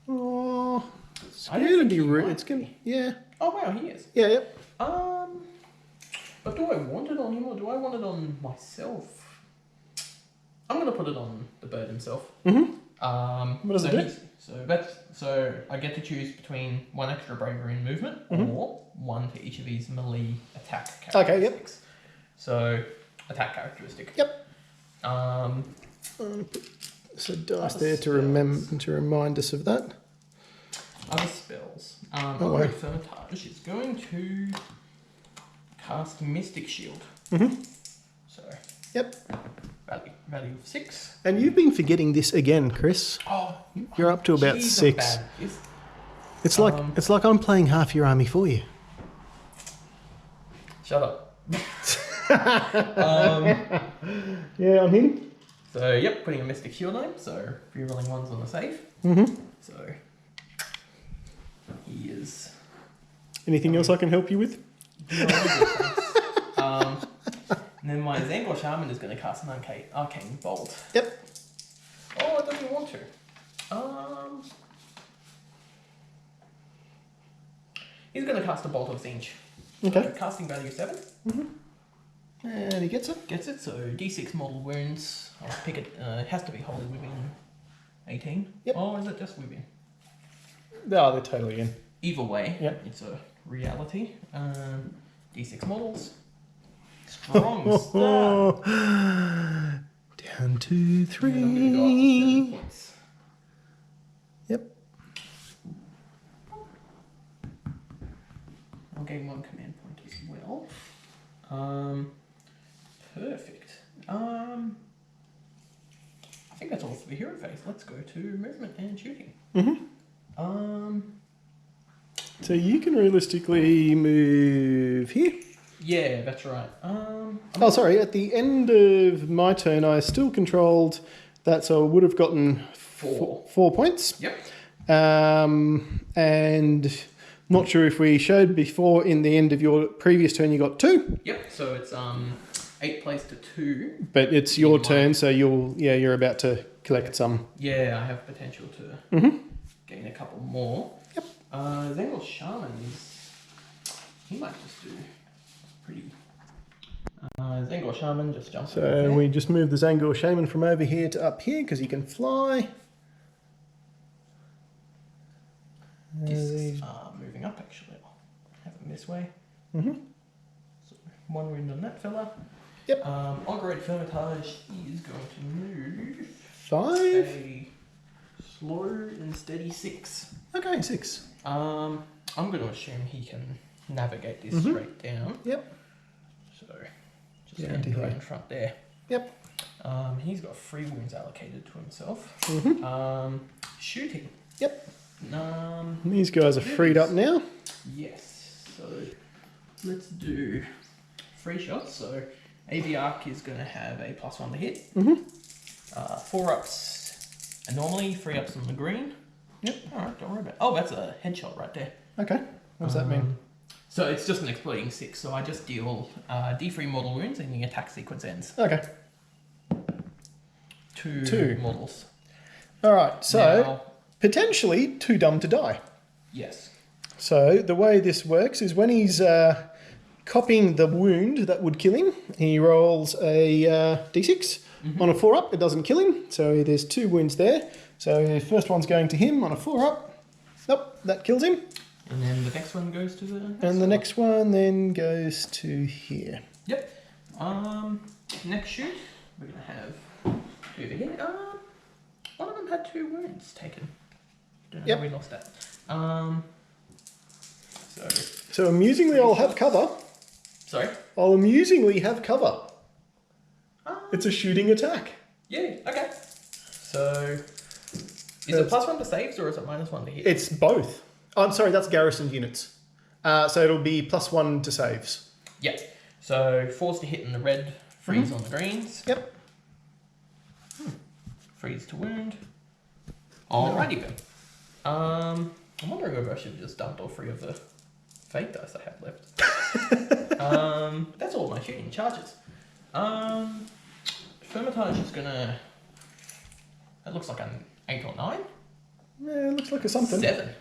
Oh, it's I don't gonna think be he rude. might It's gonna, be. yeah. Oh wow, he is. Yeah, yep. But do I want it on him or do I want it on myself? I'm gonna put it on the bird himself. What does so it do? So I get to choose between 1 extra bravery and movement, or 1 for each of his melee attack characteristics. Okay, yep. So attack characteristic. Yep. So dice there to remind us of that. Other spells. wow. Thermitage is going to cast Mystic Shield. So Yep. value of 6. And you've been forgetting this again, Chris. Oh, You're up to about 6. It's like I'm playing half your army for you. Shut up. Yeah, on him. So yep, putting a Mystic Shield on him. So rerolling 1s on the save. So he is. Anything else I can help you with? And then my Zangor Shaman is going to cast an Arcane Bolt. Yep. Oh, it doesn't want to. He's going to cast a Bolt of Tzeentch. Okay. So casting value 7. And he gets it. Gets it. So D6 mortal wounds. I'll pick it. It has to be wholly within 18. Yep. Or is it just within? Oh, they're totally in. Either way, Yep. it's a reality. D6 models. Strong start. Down to And 3. I'm going to go up to 7 points. Yep. I'll gain 1 command point as well. Perfect. I think that's all for the hero phase. Let's go to movement and shooting. So you can realistically move here. Yeah, that's right. Oh, sorry. At the end of my turn, I still controlled that, so I would have gotten 4 points. Yep. And not sure if we showed before in the end of your previous turn you got 2. Yep. So it's 8 plays to 2. But it's your turn, so you're about to collect some. Yeah, I have potential to gain a couple more. Yep. Zangor Shaman he might just do pretty. Zangor Shaman just jumps. So we just move the Zangor Shaman from over here to up here because he can fly. Moving up actually. I'll have him this way. So 1 wound on that fella. Yep. Augured Thermitage is going to move 5. a slow and steady 6. Okay, 6. I'm going to assume he can navigate this straight down. Yep. So just stand right in front there. Yep. He's got 3 wounds allocated to himself. Shooting. Yep. These guys are freed up now. Yes. So let's do 3 shots. So AV Arc is going to have a +1 to hit. Mm-hmm. 4-ups normally, 3-ups on the green. Yep. Alright, don't worry about it. Oh, that's a headshot right there. Okay. What does that mean? So it's just an exploding 6, so I just deal D3 mortal wounds and the attack sequence ends. Okay. Two models. Alright, so Now, potentially too dumb to die. yes. So the way this works is when he's copying the wound that would kill him, he rolls a d6. On a 4-up, it doesn't kill him, so there's 2 wounds there. So the first one's going to him on a 4-up. Nope, that kills him. And then the next one goes to the next And the next one then goes to here. Yep. Next shoot, we're going to have over here. One of them had 2 wounds taken. Don't know how we lost that. So amusingly, I'll have cover. Sorry? I'll amusingly have cover. It's a shooting attack. Yeah, okay. So, is it +1 to saves or is it -1 to hit? It's both. I'm sorry, that's garrison units. So it'll be +1 to saves. Yeah. So, force to hit in the red, freeze on the greens. Yep. Freeze to wound. Alrighty then. I'm wondering whether I should have just dumped all 3 of the fate dice I have left. That's all my shooting charges. Fermentage is gonna. That looks like an 8 or 9. Yeah, it looks like a something. 7.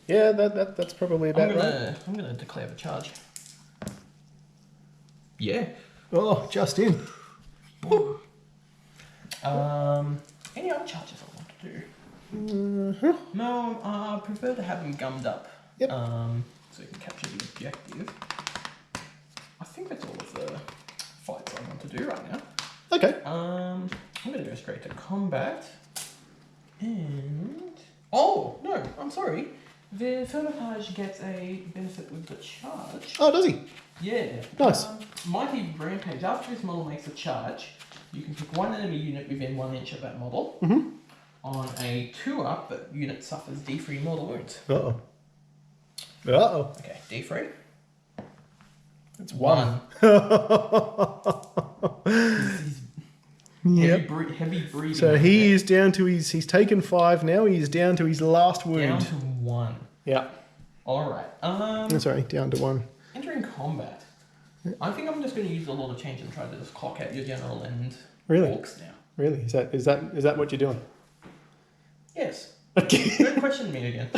Yeah, that's probably about right. I'm gonna declare the charge. Yeah. Oh, just in. Any other charges I want to do? No, I prefer to have them gummed up. Yep. So you can capture the objective. I think that's all of the fights I want to do right now. Okay. I'm gonna go straight to combat. And oh no, I'm sorry. The Fermentage gets a benefit with the charge. Oh, does he? Yeah. Nice. Mighty Rampage. After this model makes a charge, you can pick one enemy unit within 1 inch of that model. On a 2-up, that unit suffers D3 mortal wounds. Uh-oh. Uh-oh. Okay, D3. It's 1. Yep. Heavy breathing. So he is down to he's taken 5 now. He's down to his last wound. Down to 1. Yeah. Alright. Sorry, down to 1. Entering combat. I think I'm just going to use a lot of change and try to just clock out your general and Really? orcs now. Really? Is that what you're doing? Yes. Okay. Don't question me again.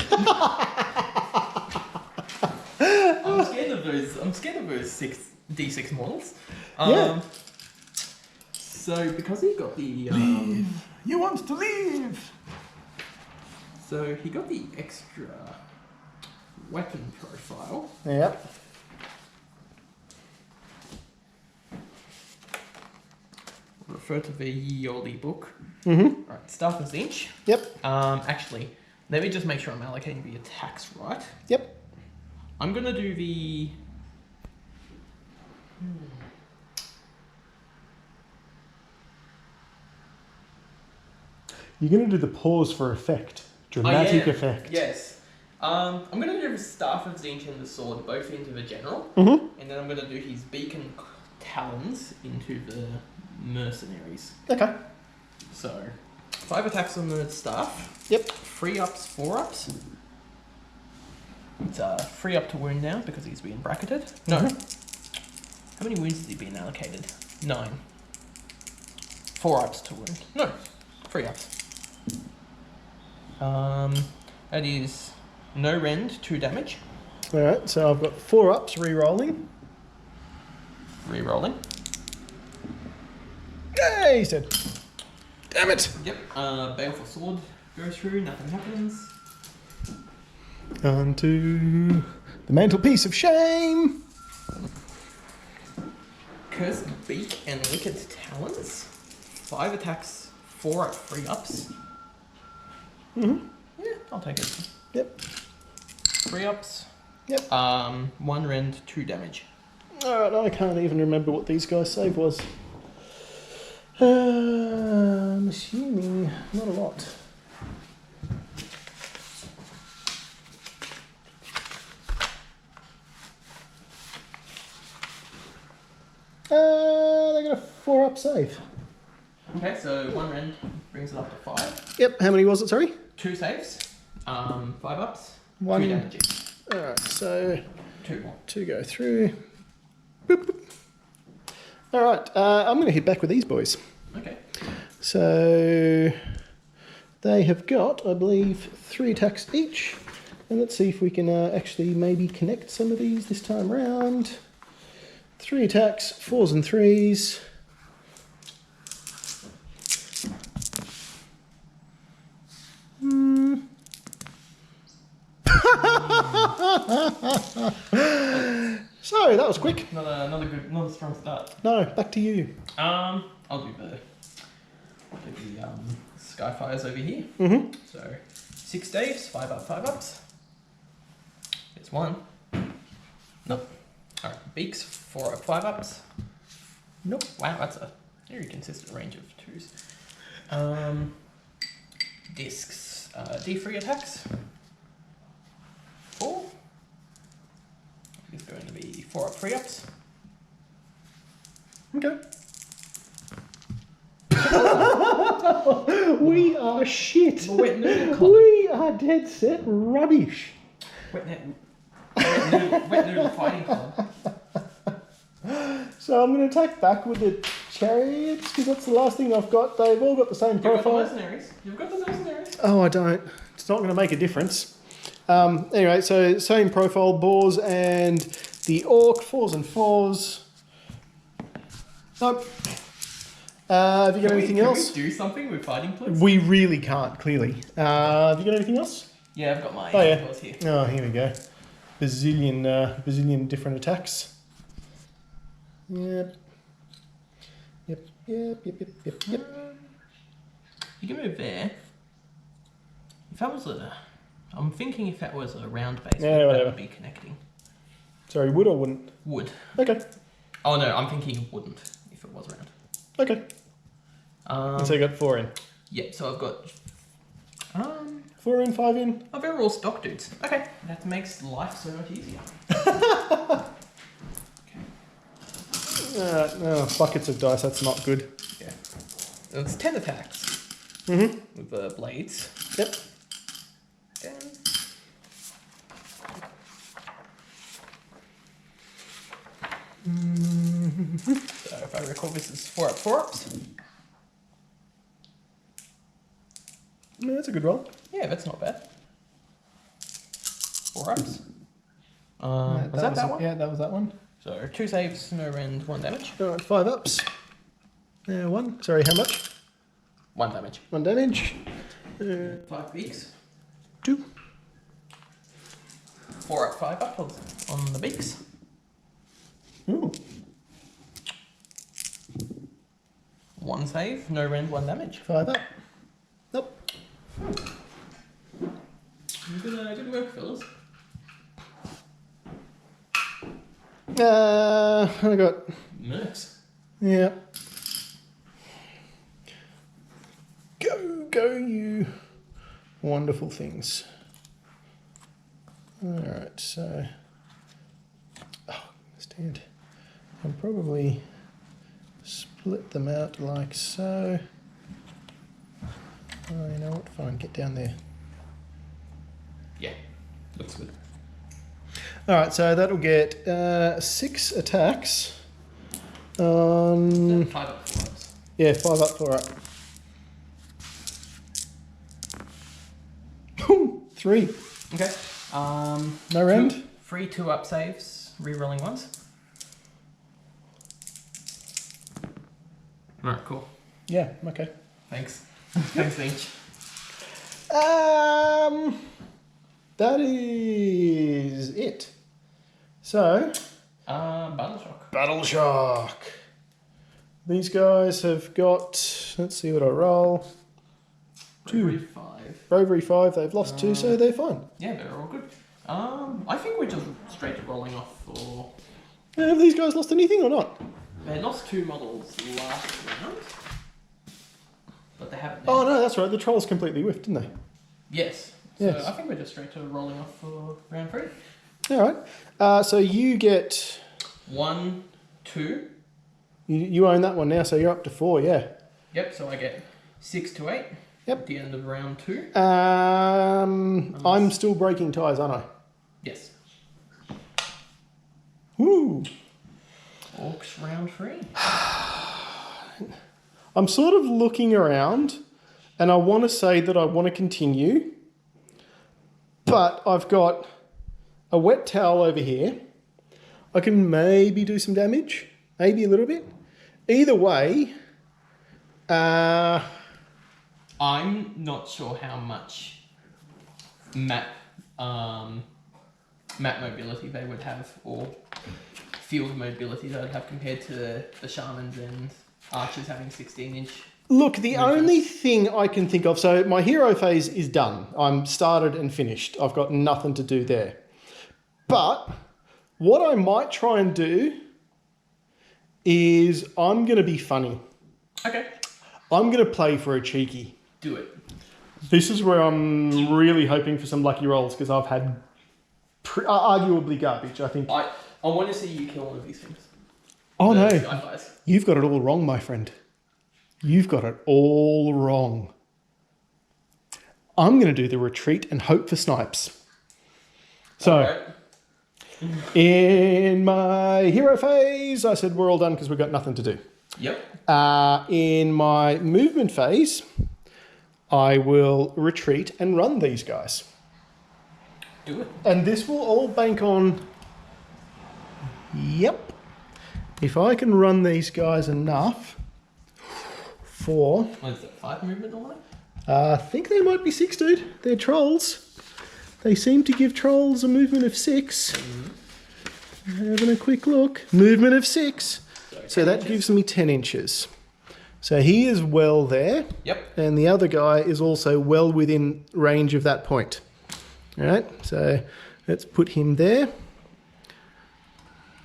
I'm scared of those 6d6 models. Yeah. So because he got the Leave. You want to leave. So he got the extra weapon profile. Yep. Refer to the ye olde book. Mm-hmm. Alright, Staff of Tzeentch. Yep. Actually, let me just make sure I'm allocating the attacks right. Yep. I'm gonna do the. You're going to do the pause for effect. Dramatic effect. Yes. I'm gonna do the Staff of Tzeentch and the sword both into the general, Mm-hmm. and then I'm gonna do his beacon talons into the mercenaries. Okay. So, 5 attacks on the staff. Yep. 3 ups, 4 ups. It's 3 up to wound now because he's being bracketed. No. How many wounds has he been allocated? 9. 4 ups to wound. No. 3 ups. That is no rend, 2 damage. Alright, so I've got 4 ups re-rolling. Re-rolling. Yay, he said. Damn it! Yep. Baleful sword goes through, nothing happens. On to the mantelpiece of shame. Cursed beak and wicked talons. 5 attacks, 4 up, 3 ups. Mm-hmm. Yeah, I'll take it. Yep. 3 ups. Yep. 1 rend, 2 damage. Alright, I can't even remember what these guys' save was. I'm assuming not a lot. 4-up save. Okay, so 1 rend brings it up to 5. Yep, how many was it, sorry? 2 saves, 5 ups, 1. 2 damages. Alright, so 2 more. 2 go through. Boop, boop. Alright, I'm going to hit back with these boys. Okay. So they have got, I believe, 3 attacks each. And let's see if we can actually maybe connect some of these this time round. 3 attacks, 4s and 3s. So that was quick. Another strong start. No, back to you. I'll do the Skyfires over here. Mm-hmm. So 6 saves, 5 up, 5 ups. It's 1. Nope. Alright, beaks, 4 up, 5 ups. Nope. Wow, that's a very consistent range of 2s. Discs, D3 attacks. 4. It's going to be 4 up, 3 ups. Okay. We are shit. Wet noodle club. We are dead set rubbish. Wet noodle fighting club. So I'm going to attack back with the chariots because that's the last thing I've got. They've all got the same profile. You've got the mercenaries. Oh, I don't. It's not going to make a difference. Anyway, so same profile, boars and the orc, 4s and 4s. Nope. Have you got anything else? Can we do something with fighting please? We really can't, clearly. Have you got anything else? Yeah, I've got my Oh, yeah. here. Oh, here we go. Bazillion different attacks. Yep. Yep. You can move there. If that was I'm thinking if that was a round base, Yeah, that whatever. would be connecting. Sorry, would or wouldn't? Wood. Okay. Oh no, I'm thinking wouldn't if it was round. Okay. And so you got 4 in. Yep, so I've got 4 in, 5 in. oh, they're all stock dudes. Okay, that makes life so much easier. Buckets of dice, that's not good. Yeah. It's 10 attacks. Mm-hmm. With the blades. Yep. 10. So if I recall, this is 4 up, 4 ups. No, that's a good roll. Yeah, that's not bad. 4 ups. Yeah, Was that one? Yeah, that was that one. So 2 saves, no rend, 1 damage. Alright, 5 ups. 1. Sorry, how much? 1 damage. 1 damage. 5 beaks. 2. 4 up, 5 up on the beaks. Ooh. 1 save, no rend, 1 damage. 5 up. Nope. Good work, fellas. I got... Mercs. Yeah. Go, you wonderful things. Alright, so... Oh, stand. I'll probably split them out like so. Oh, you know what? Fine, get down there. Yeah, looks good. Alright, so that'll get 6 attacks on... 5 up, 4 ups. Yeah, 5 up, 4 up. Boom! 3. Okay. No rend? 3 2 up saves, re-rolling ones. Alright, cool. Yeah, okay. Thanks. Thanks, Tzeentch. That is it. So, Battle Shock. Battle Shock. These guys have got, let's see what I roll. Bravery 2. 5. Bravery 5, they've lost 2, so they're fine. Yeah, they're all good. I think we're just straight rolling off for... Have these guys lost anything or not? They lost 2 models last round. But they haven't. Oh no, that's right, the trolls completely whiffed, didn't they? Yes. Yes. So I think we're just straight to rolling off for round 3. Alright, so you get... 1, 2. You own that one now, so you're up to 4, yeah. Yep, so I get 6 to 8 at the end of round 2. I'm still breaking ties, aren't I? Yes. Woo! Orcs round 3. I'm sort of looking around, and I want to say that I want to continue, but I've got a wet towel over here. I can maybe do some damage, maybe a little bit. Either way, I'm not sure how much map mobility they would have, or field mobility they would have compared to the shamans and archers having 16-inch. Look, the only thing I can think of, so my hero phase is done. I'm started and finished. I've got nothing to do there. But what I might try and do is I'm going to be funny. Okay. I'm going to play for a cheeky. Do it. This is where I'm really hoping for some lucky rolls, because I've had arguably garbage, I think. I want to see you kill one of these things. Oh no, you've got it all wrong, my friend. You've got it all wrong. I'm going to do the retreat and hope for snipes. So, in my hero phase, I said we're all done because we've got nothing to do. Yep. In my movement phase, I will retreat and run these guys. Do it. And this will all bank on... Yep. If I can run these guys enough for... What is that, 5 movement normally? I think they might be 6, dude. They're trolls. They seem to give trolls a movement of 6. Having a quick look. Movement of 6. So that gives me 10 inches. So he is well there. Yep. And the other guy is also well within range of that point. All right, so let's put him there.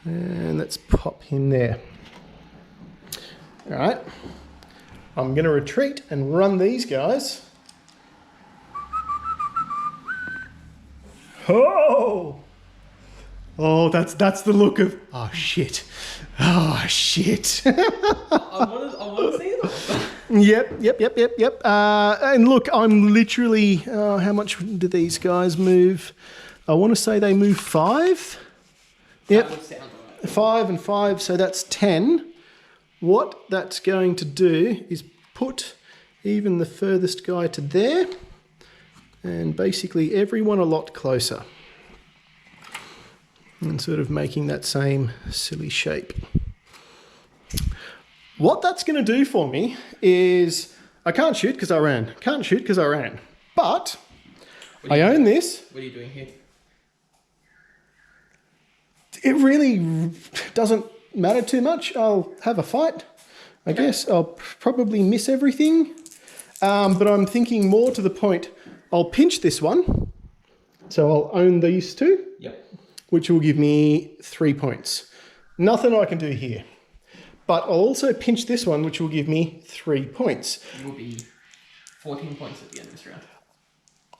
And let's pop him there. All right. I'm going to retreat and run these guys. Oh! Oh, that's the look of, oh shit. Oh shit. I want to see them. Yep. And look, I'm literally, how much do these guys move? I want to say they move 5. Yep. That would sound right. 5 and 5, so that's 10. What that's going to do is put even the furthest guy to there, and basically everyone a lot closer. And sort of making that same silly shape. What that's going to do for me is, I can't shoot because I ran. Can't shoot because I ran. But I own this. What are you doing here? It really doesn't matter too much. I'll have a fight. I guess I'll probably miss everything. But I'm thinking more to the point, I'll pinch this one. So I'll own these two. Yep. Which will give me 3 points. Nothing I can do here. But I'll also pinch this one, which will give me 3 points. It will be 14 points at the end of this round.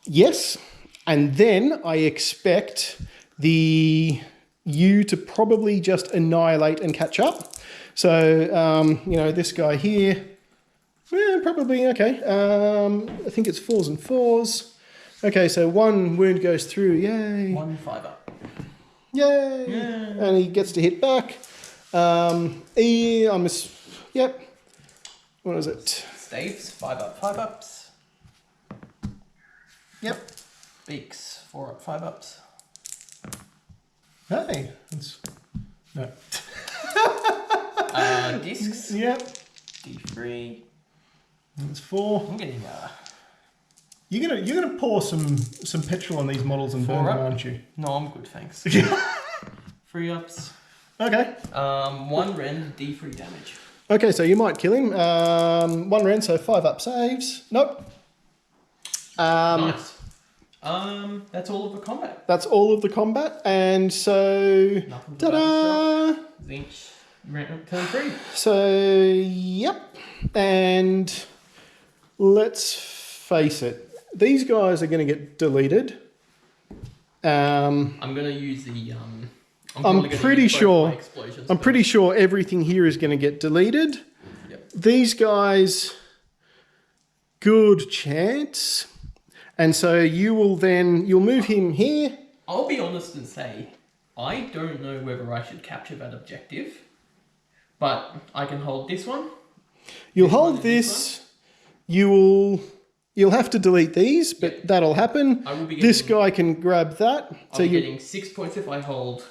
Yes, and then I expect you to probably just annihilate and catch up. So, this guy here, probably okay. I think it's 4s and 4s. Okay, so 1 wound goes through, yay. 1 5 up. Yay! Yeah. And he gets to hit back. Yep. What is it? Staves, 5 up, 5 ups. Yep. Beaks, 4 up, 5 ups. Hey. No. Discs. Yep. D3. That's 4. I'm getting You're gonna pour some petrol on these models and burn them, aren't you? No, I'm good, thanks. 3 ups. Okay. 1 rend, D3 damage. Okay, so you might kill him. 1 rend, so 5 up saves. Nope. Nice. That's all of the combat. That's all of the combat, and so ta-da! Tzeentch, turn 3. So yep, and let's face it. These guys are going to get deleted. I'm going to use the I'm pretty sure. I'm pretty sure everything here is going to get deleted. Yep. These guys, good chance. And so you'll move him here. I'll be honest and say, I don't know whether I should capture that objective, but I can hold this one. You'll hold this. You'll have to delete these, but that'll happen. I will be this guy can grab that. I'll be getting 6 points if I hold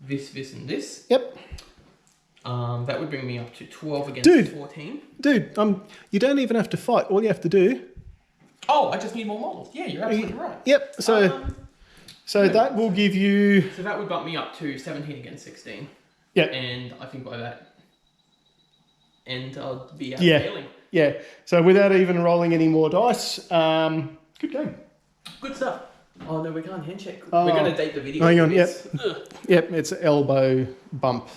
this, and this. Yep. That would bring me up to 12 against 14. Dude, you don't even have to fight. All you have to do... Oh, I just need more models. Yeah, you're absolutely right. Yep, so that will give you... So that would bump me up to 17 against 16. Yep. And I think by that end, I'll be out failing. Yeah, so without even rolling any more dice, good game. Good stuff. Oh, no, we can't hand check. We're going to date the video. Hang on, Yep, it's elbow bump.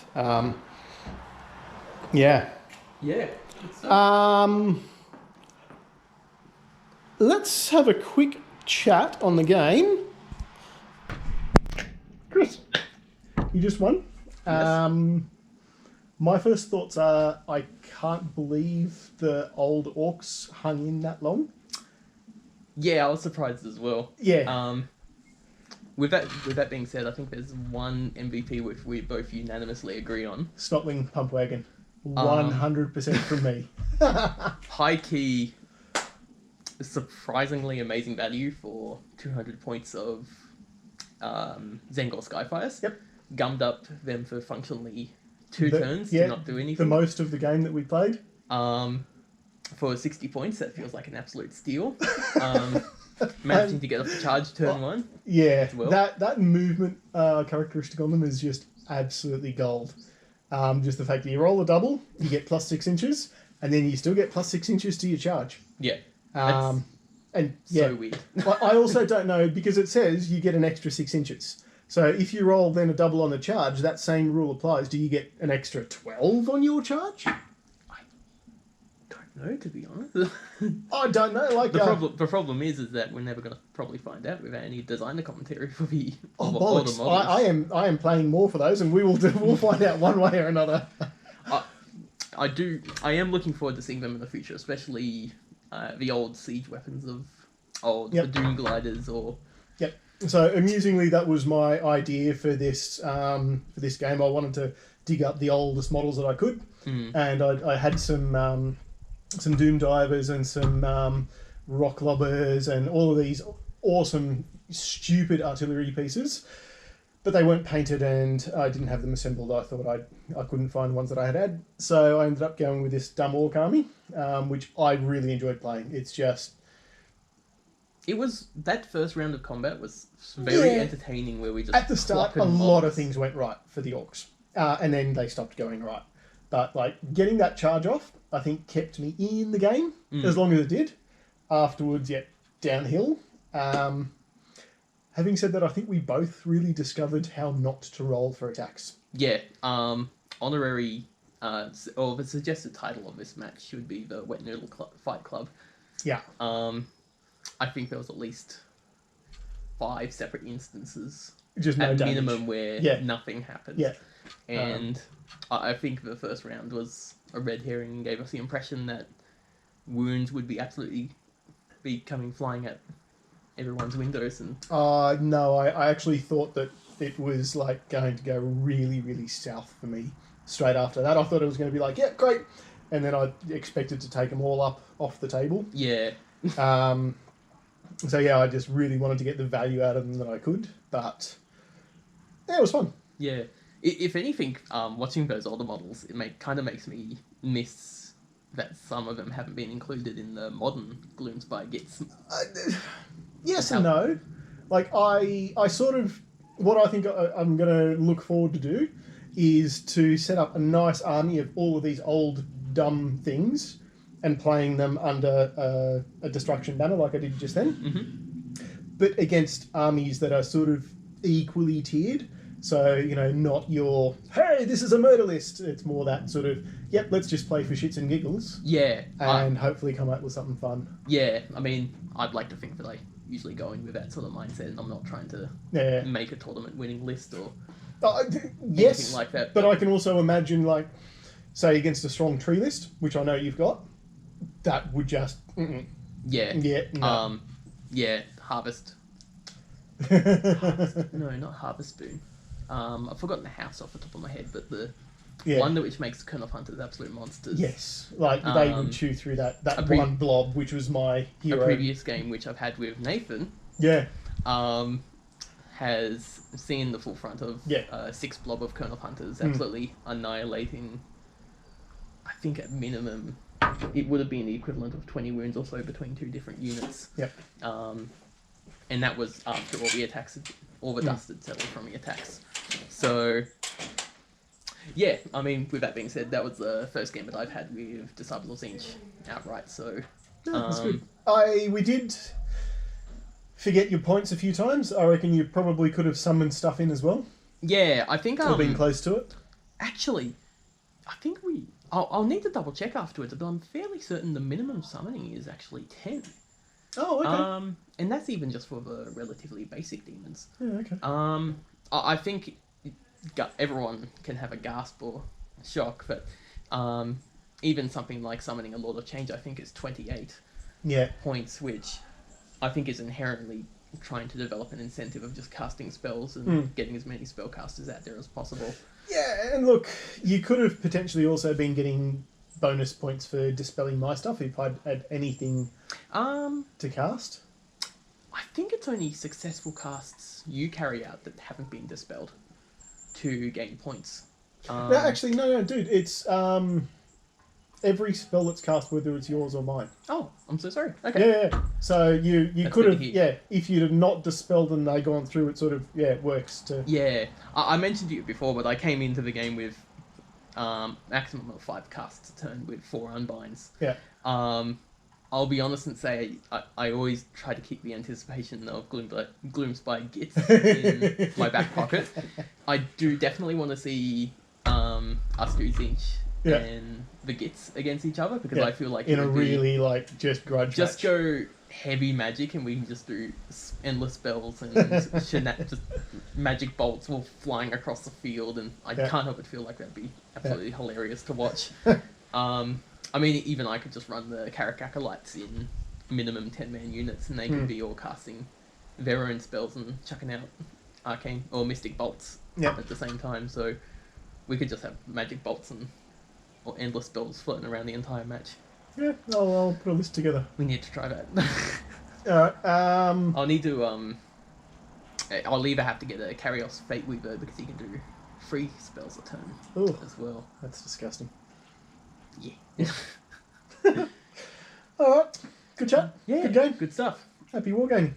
Yeah. Yeah, good stuff. Let's have a quick chat on the game. Chris, you just won. Yes. My first thoughts are I can't believe the old Orcs hung in that long. Yeah, I was surprised as well. Yeah. With that being said, I think there's one MVP which we both unanimously agree on. Snotling Pump Wagon. 100% from me. High key, surprisingly amazing value for 200 points of Zengor Skyfires. Yep. Gummed up them for functionally 2 turns to not do anything. The most of the game that we played. For 60 points, that feels like an absolute steal. Managing to get off the charge turn 1. Yeah, as well. that movement characteristic on them is just absolutely gold. Just the fact that you roll a double, you get plus 6 inches, and then you still get plus 6 inches to your charge. Yeah. And yeah, so weird. I also don't know, because it says you get an extra 6 inches. So if you roll then a double on the charge, that same rule applies. Do you get an extra 12 on your charge? No, to be honest. I don't know. Like the problem is that we're never going to probably find out without any designer commentary for the bollocks. I am playing more for those, and we'll find out one way or another. I am looking forward to seeing them in the future, especially the old siege weapons of the Doom Gliders or. Yep. So amusingly, that was my idea for this game. I wanted to dig up the oldest models that I could, and I had some Doom Divers and some Rock Lobbers and all of these awesome, stupid artillery pieces, but they weren't painted and I didn't have them assembled. I thought I couldn't find ones that I had, so I ended up going with this dumb Orc army, which I really enjoyed playing. It's just... It was... That first round of combat was very entertaining, where we just... At the start, a lot of things went right for the Orcs, and then they stopped going right. But like getting that charge off, I think kept me in the game as long as it did. Afterwards, downhill. Having said that, I think we both really discovered how not to roll for attacks. Yeah. Honorary, or the suggested title of this match should be the Wet Noodle Fight Club. Yeah. I think there was at least 5 separate instances just no at damage. Minimum where nothing happened. Yeah. And I think the first round was a red herring and gave us the impression that wounds would be absolutely coming flying at everyone's windows. And no, I actually thought that it was like going to go really, really south for me straight after that. I thought it was going to be like, yeah, great. And then I expected to take them all up off the table. Yeah. So yeah, I just really wanted to get the value out of them that I could. But yeah, it was fun. Yeah. If anything, watching those older models, it kind of makes me miss that some of them haven't been included in the modern Gloomspy Gits. Yes and no. Like, I sort of... What I think I'm going to look forward to do is to set up a nice army of all of these old, dumb things and playing them under a destruction banner like I did just then. Mm-hmm. But against armies that are sort of equally tiered. So, you know, not your, hey, this is a murder list. It's more that sort of, yep, let's just play for shits and giggles. Yeah. And hopefully come up with something fun. Yeah, I mean, I'd like to think that I usually go in with that sort of mindset and I'm not trying to make a tournament winning list or Yes, anything like that. but I can also imagine, like, say, against a strong tree list, which I know you've got, that would just... Yeah. Yeah, no. Yeah, harvest. No, not harvest boon. I've forgotten the house off the top of my head, but the one that which makes Kernel Hunters absolute monsters. Yes, like they would chew through that one blob, which was my hero. A previous game which I've had with Nathan. Yeah. Has seen the full front of 6 blob of Kernel Hunters absolutely annihilating. I think at minimum it would have been the equivalent of 20 wounds or so between 2 different units. Yep. And that was after all the attacks, all the dust had settled from the attacks. So, yeah, I mean, with that being said, that was the first game that I've had with Disciples of Tzeentch outright. So, that's good. We did forget your points a few times. I reckon you probably could have summoned stuff in as well. Yeah, I think or been close to it. Actually, I think I'll need to double check afterwards, but I'm fairly certain the minimum summoning is actually 10. Oh, okay. And that's even just for the relatively basic demons. Yeah, okay. I think everyone can have a gasp or a shock, but even something like summoning a Lord of Change, I think is 28 points, which I think is inherently trying to develop an incentive of just casting spells and getting as many spellcasters out there as possible. Yeah, and look, you could have potentially also been getting bonus points for dispelling my stuff if I'd had anything to cast. I think it's only successful casts you carry out that haven't been dispelled to gain points. No, dude. It's every spell that's cast, whether it's yours or mine. Oh, I'm so sorry. Okay. Yeah. So you could have, if you'd have not dispelled them, they gone through, it sort of, works to... Yeah. I mentioned to you before, but I came into the game with maximum of 5 casts a turn with 4 unbinds. Yeah. I'll be honest and say I always try to keep the anticipation of Gloomspite Gits in my back pocket. I do definitely want to see us do Tzeentch and the Gits against each other, because I feel like in a really just grudge just match. go heavy magic and we can just do endless spells and just magic bolts all flying across the field, and I can't help but feel like that'd be absolutely hilarious to watch. I mean, even I could just run the Carrick Acolytes in minimum 10-man units, and they could be all casting their own spells and chucking out arcane or mystic bolts at the same time. So we could just have magic bolts or endless spells floating around the entire match. Yeah, I'll put a list together. We need to try that. Alright, I'll need to, I'll either have to get a Carrios Fate Weaver, because he can do 3 spells a turn as well. That's disgusting. Yeah. Alright, good chat. Yeah, good game. Good stuff. Happy wargaming.